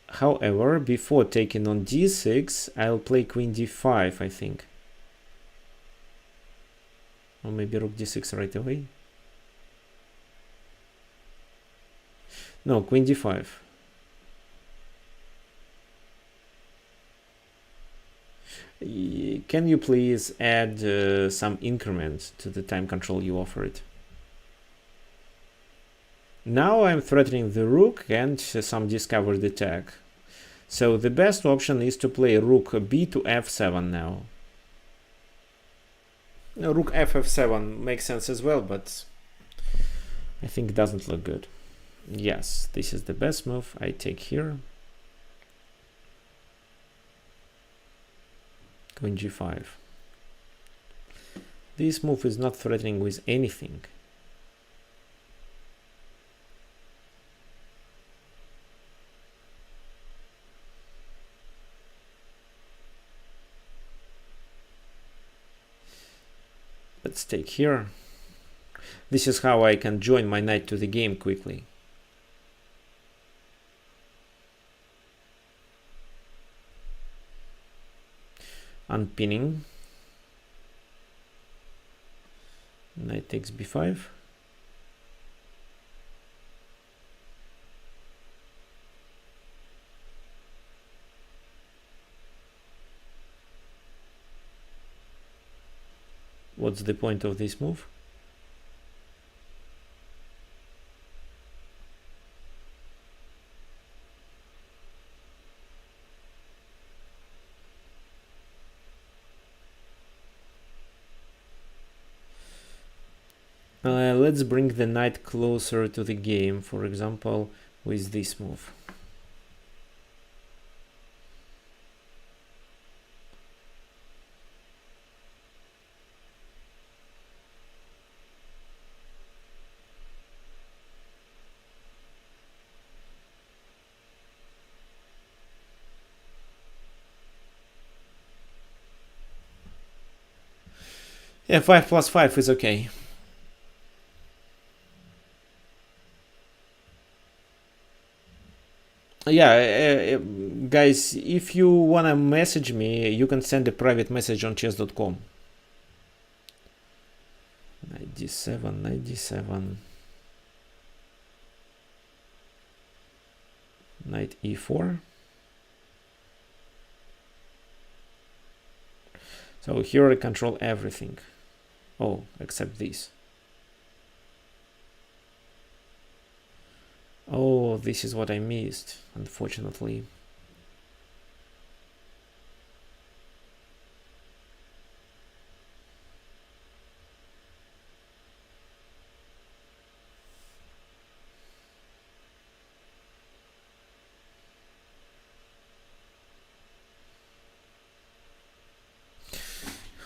However, before taking on d6, I'll play queen d5, I think. Or maybe rook d6 right away. No, queen d5. Can you please add some increment to the time control you offered? Now I'm threatening the rook and some discovered attack. So the best option is to play rook b to f7 now. Rook f7 makes sense as well, but I think it doesn't look good. Yes, this is the best move. I take here. Queen g5. This move is not threatening with anything. Let's take here. This is how I can join my knight to the game quickly. Unpinning. Knight takes b5. What's the point of this move? Let's bring the knight closer to the game, for example, with this move. Yeah, 5 plus 5 is okay. Yeah, guys, if you wanna message me, you can send a private message on chess.com. Knight d7, knight d7, knight e4. So here I control everything. Oh, except this. Oh, this is what I missed, unfortunately.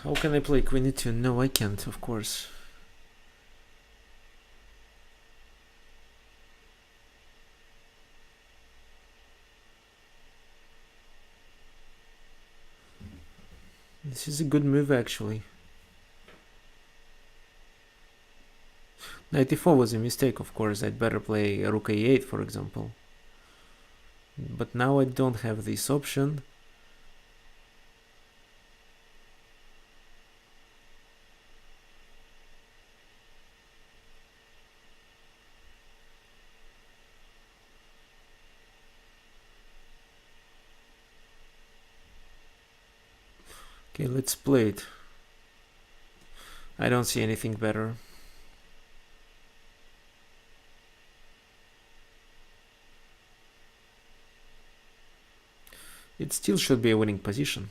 How can I play queen e2? No, I can't, of course. This is a good move, actually. Knight e4 was a mistake, of course. I'd better play rook a8, for example. But now I don't have this option. Okay, let's play it. I don't see anything better. It still should be a winning position.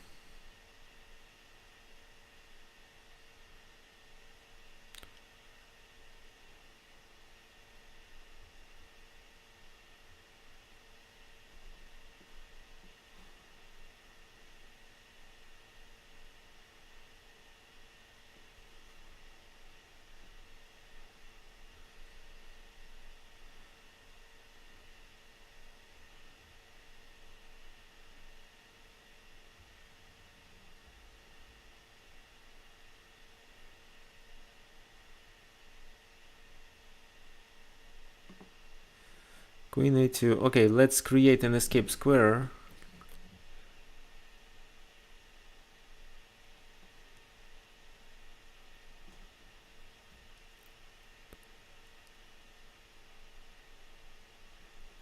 Queen a2. Okay, let's create an escape square.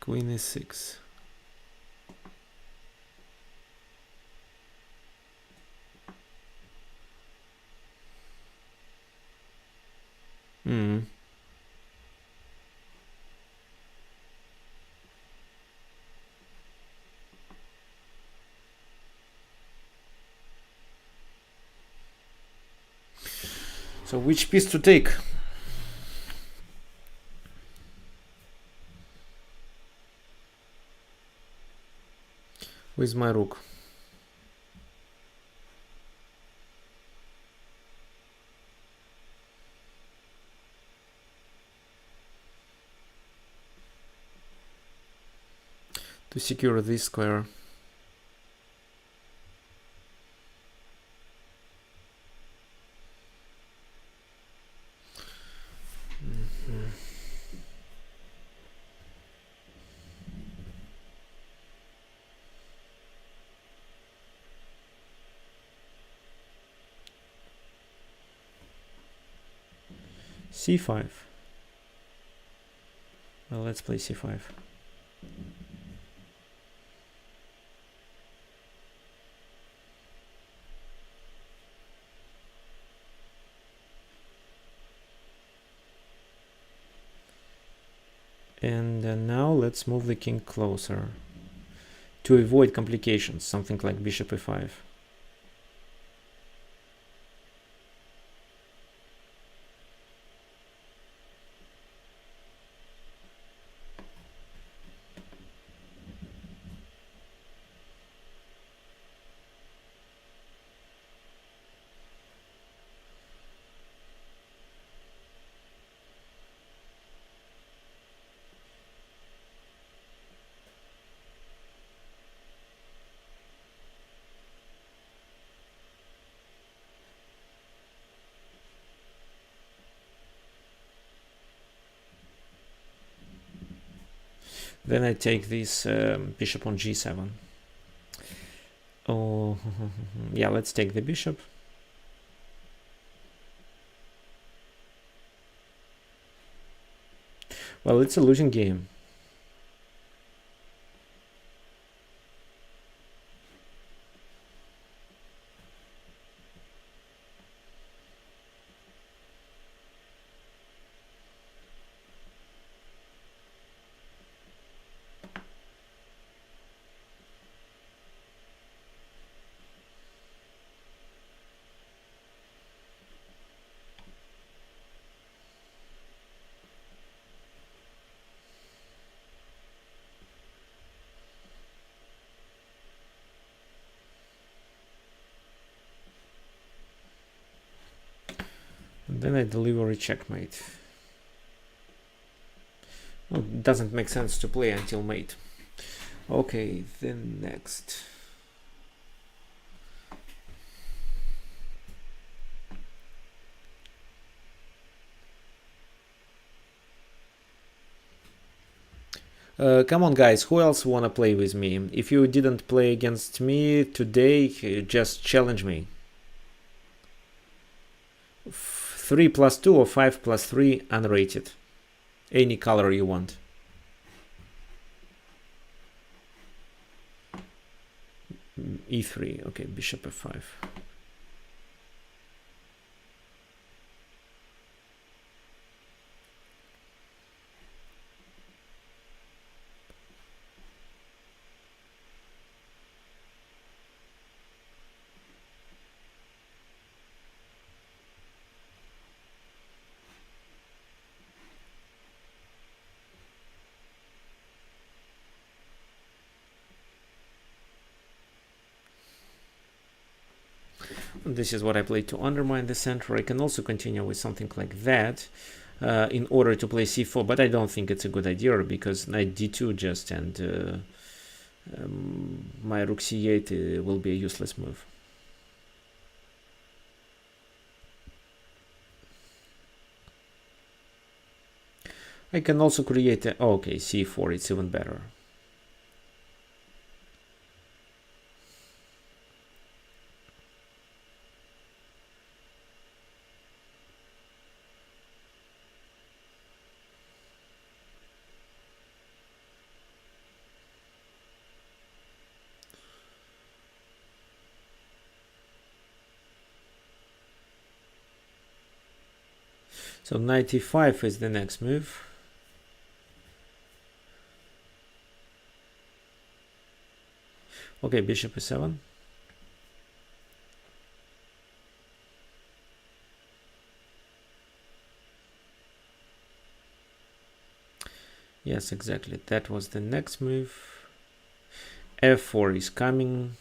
Queen e6. Hmm. So which piece to take? With my rook. To secure this square. c5. Well, let's play c5. And now let's move the king closer to avoid complications, something like bishop e5. Then I take this bishop on g7. Oh, yeah, let's take the bishop. Well, it's a losing game. And then I deliver a checkmate. Well, it doesn't make sense to play until mate. Okay, then next. Come on guys, who else wanna play with me? If you didn't play against me today, just challenge me. 3+2 or 5+3 unrated. Any color you want. E3, okay, bishop f5. This is what I played to undermine the center. I can also continue with something like that in order to play c4, but I don't think it's a good idea because knight d2 just and my rook c8 will be a useless move. I can also create a, oh, okay, c4, it's even better. So knight e5 is the next move. Okay, bishop e7. Yes, exactly. That was the next move. f4 is coming.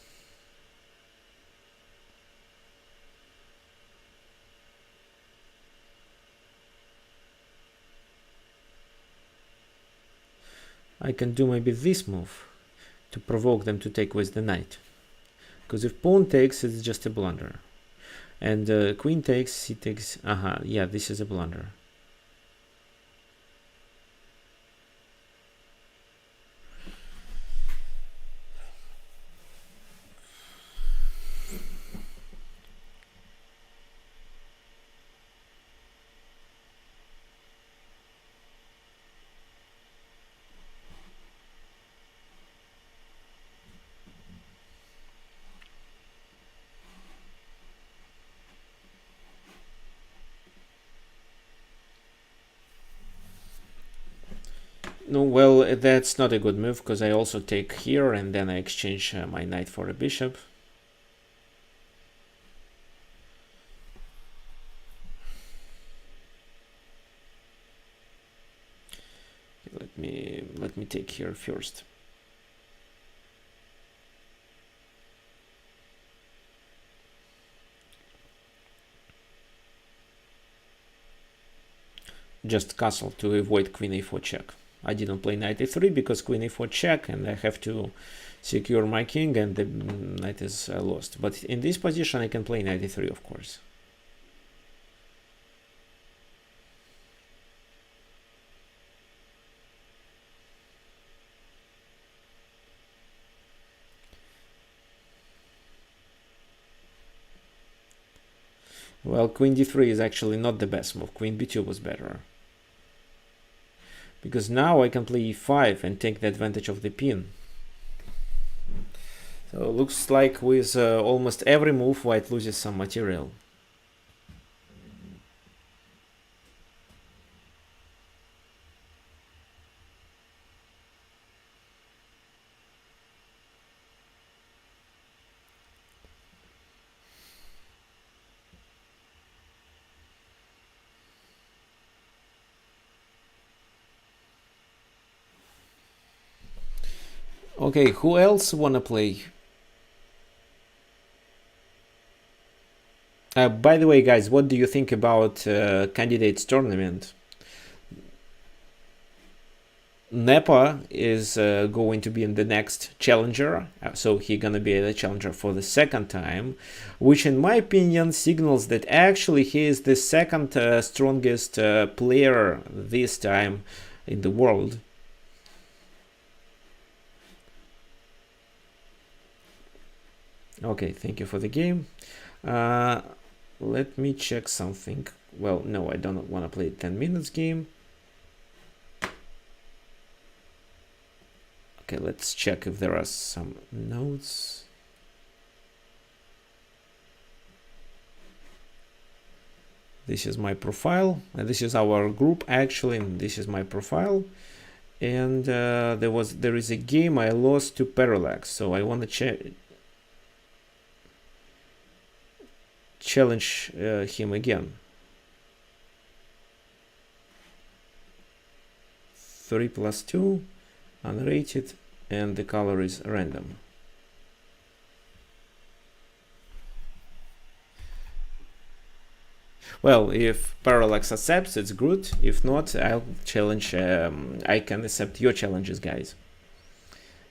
I can do maybe this move to provoke them to take with the knight. Because if pawn takes, it's just a blunder. And queen takes, he takes, yeah, this is a blunder. No, well, that's not a good move because I also take here and then I exchange my knight for a bishop. Let me take here first. Just castle to avoid queen a4 check. I didn't play knight a3 because queen a4 check and I have to secure my king and the knight is lost. But in this position I can play knight a3, of course. Well, queen d3 is actually not the best move. Queen b2 was better. Because now I can play e5 and take the advantage of the pin. So looks like with almost every move white loses some material. Okay, who else wanna play? By the way, guys, what do you think about candidates tournament? Nepa is going to be in the next challenger, so he's gonna be the challenger for the second time, which in my opinion signals that actually he is the second strongest player this time in the world. Okay, thank you for the game. Let me check something. Well, no, I don't want to play 10 minutes game. Okay, let's check if there are some notes. This is my profile, and this is our group actually, and this is my profile. And there is a game I lost to Parallax, so I want to challenge him again. 3+2, unrated, and the color is random. Well, if Parallax accepts, it's good. If not, I'll challenge. I can accept your challenges, guys.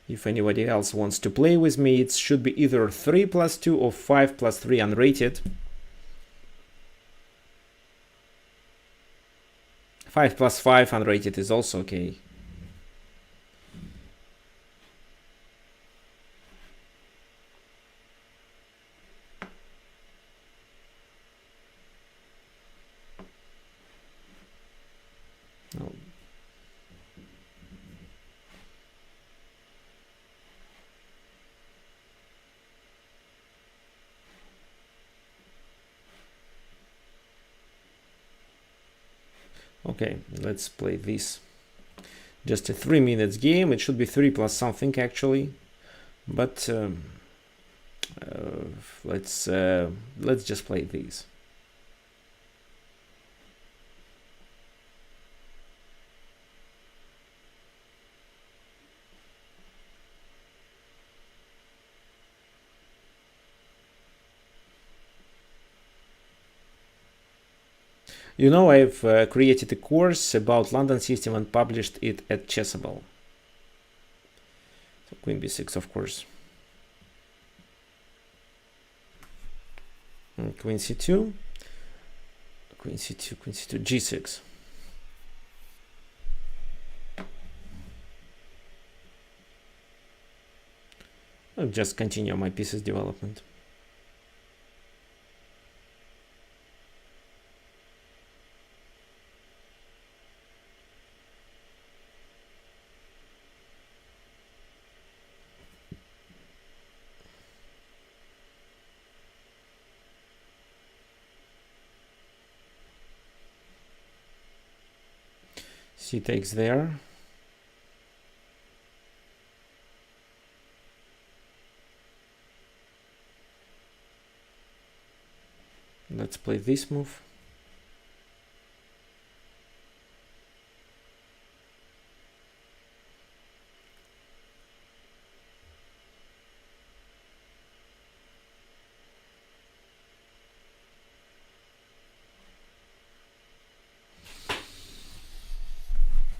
If anybody else wants to play with me, it should be either 3+2 or 5+3 unrated. 5+5 unrated is also okay. No. Okay, let's play this. Just a 3 minutes game. It should be 3 plus something actually, but let's just play these. You know, I've created a course about London system and published it at Chessable. So Queen b6, of course. And Queen c2, Queen c2, Queen c2, g6. I'll just continue my pieces development. C takes there. Let's play this move.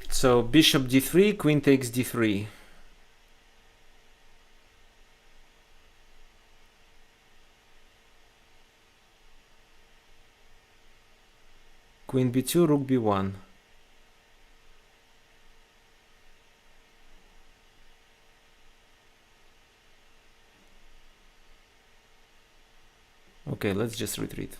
So bishop d3, queen takes d3. Queen b2, rook b1. Okay, let's just retreat.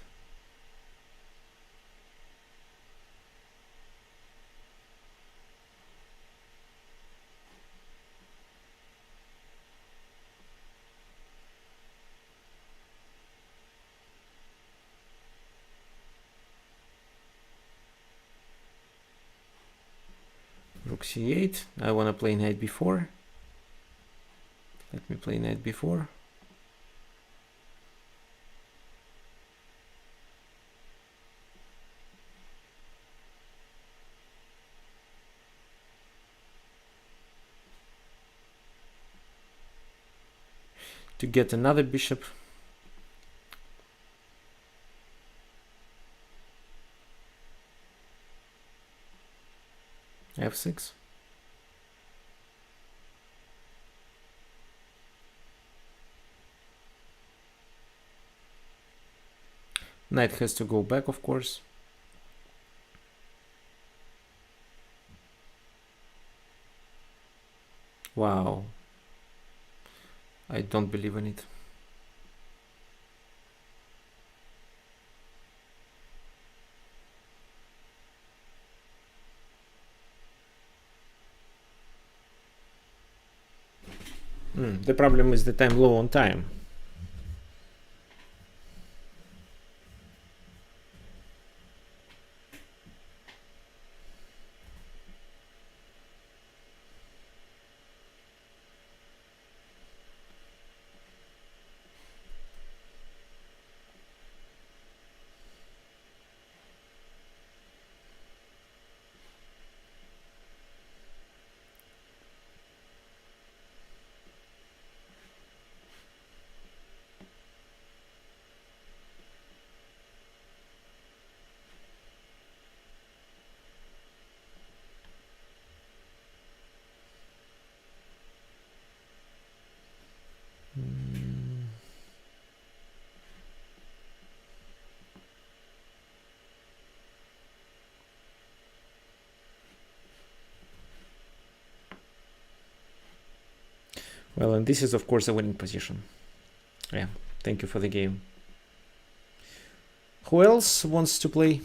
Rook c8. I want to play knight b4. Let me play knight b4. To get another bishop. f6. Knight has to go back, of course. Wow. I don't believe in it. The problem is that I'm low on time. Well, and this is of course a winning position. Yeah, thank you for the game. Who else wants to play?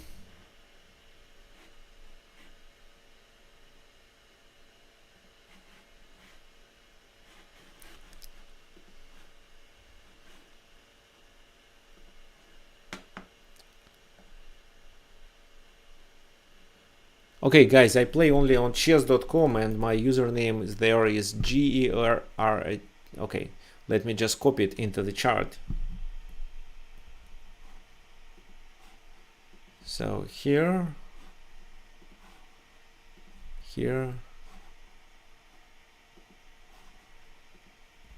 Okay, guys, I play only on chess.com and my username is there is GERR. Okay, let me just copy it into the chart. So here,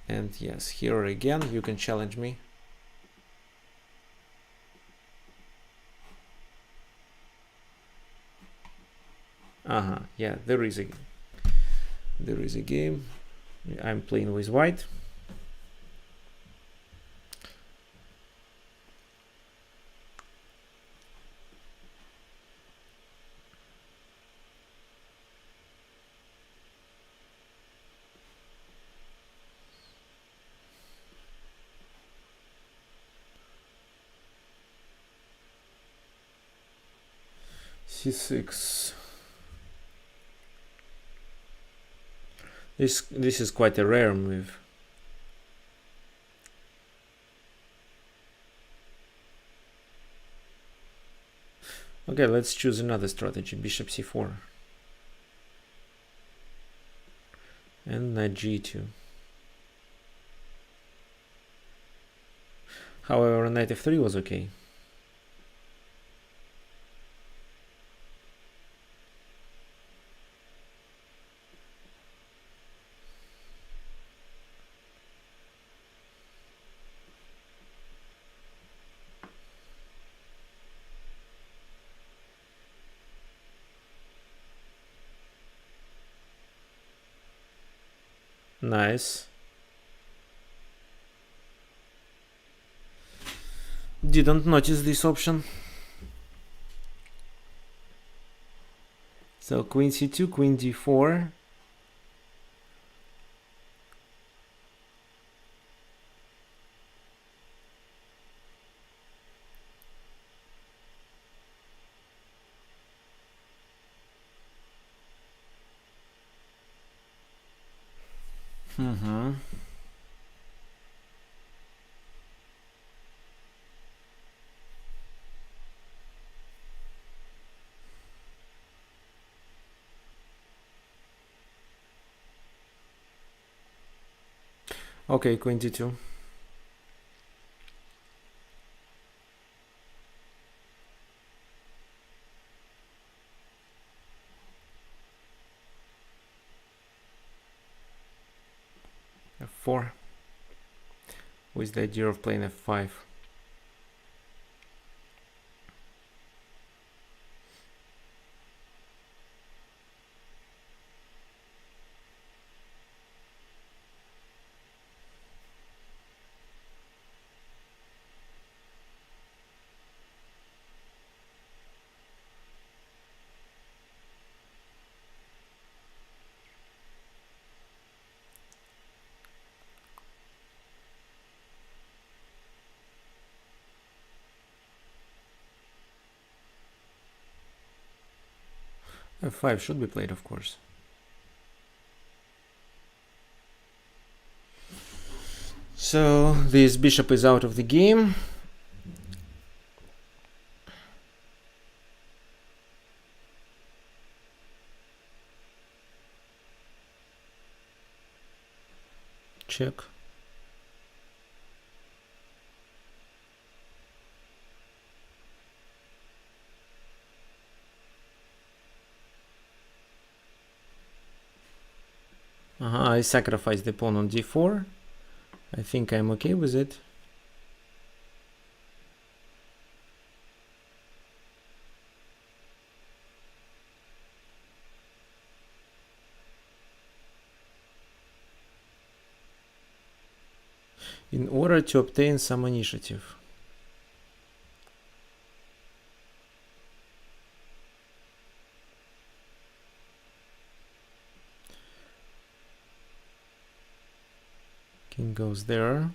and yes, here again, you can challenge me. Yeah, there is a game. I'm playing with white. C6. This is quite a rare move. Okay, let's choose another strategy. Bishop c4 and knight g2. However, knight f3 was okay. Nice. Didn't notice this option. So queen c2, queen d4. Okay, queen d2. f4 with the idea of playing f5. f5 should be played, of course. So this bishop is out of the game. Check. I sacrificed the pawn on d4. I think I'm okay with it. In order to obtain some initiative. King goes there.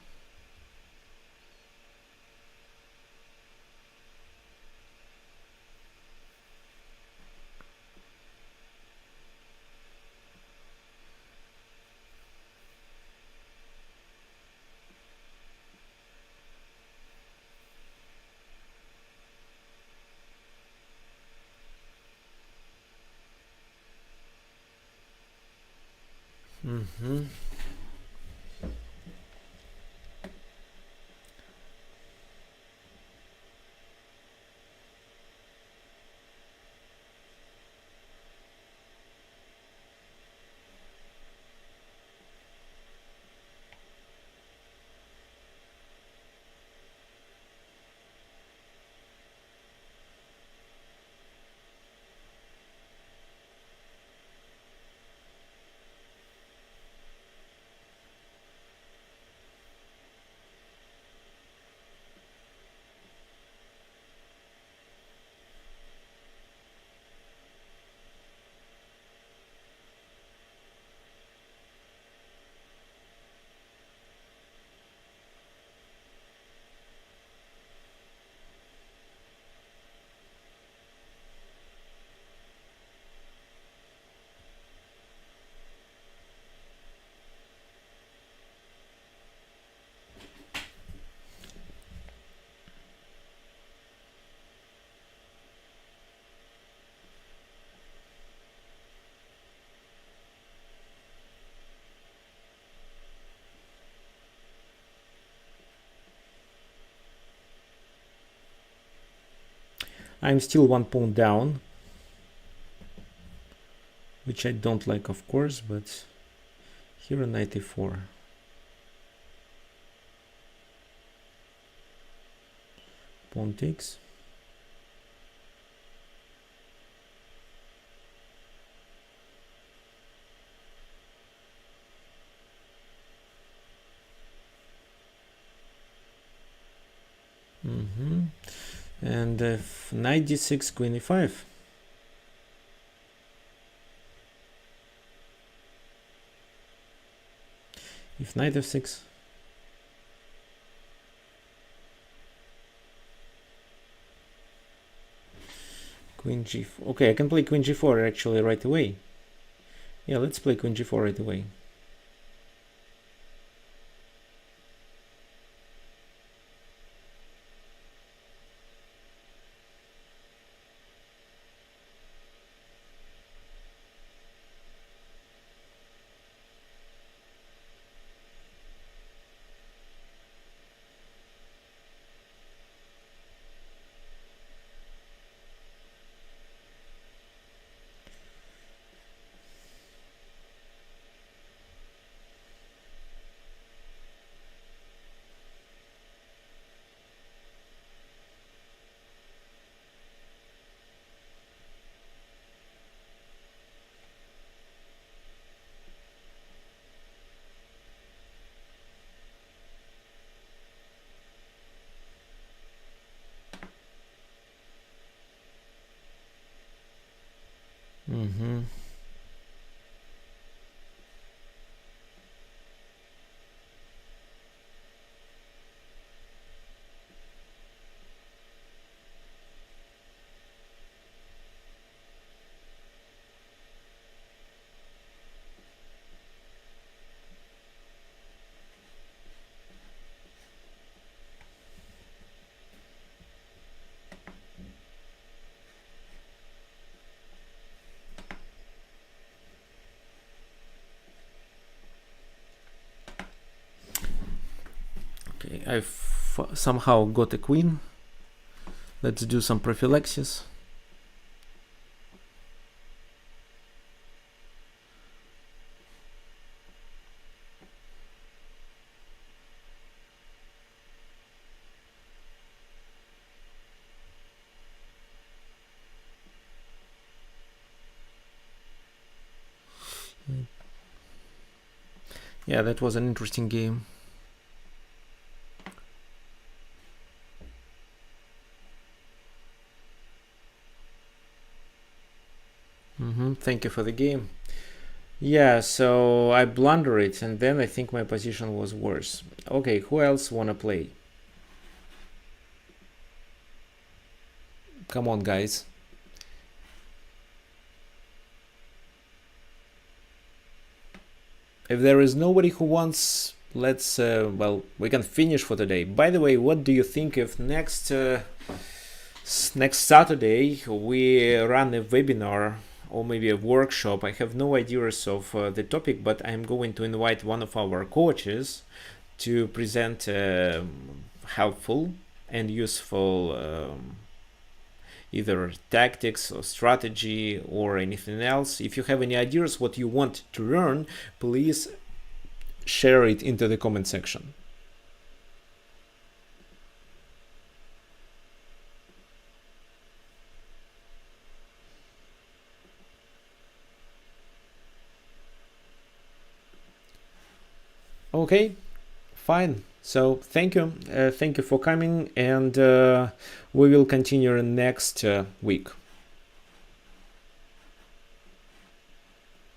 I'm still one pawn down, which I don't like, of course, but here on knight e4. Pawn takes. And knight d6, queen e5. If knight f6. Queen g4. Okay, I can play queen g4 actually right away. Yeah, let's play queen g4 right away. Okay, I've somehow got a queen. Let's do some prophylaxis. Yeah, that was an interesting game. Thank you for the game. Yeah, so I blundered it, and then I think my position was worse. Okay, who else wanna play? Come on, guys. If there is nobody who wants, let's well, we can finish for today. By the way, what do you think if next Saturday we run a webinar or maybe a workshop? I have no ideas of the topic, but I'm going to invite one of our coaches to present helpful and useful either tactics or strategy or anything else. If you have any ideas what you want to learn, please share it into the comment section. Okay, fine. So thank you for coming, and we will continue next week.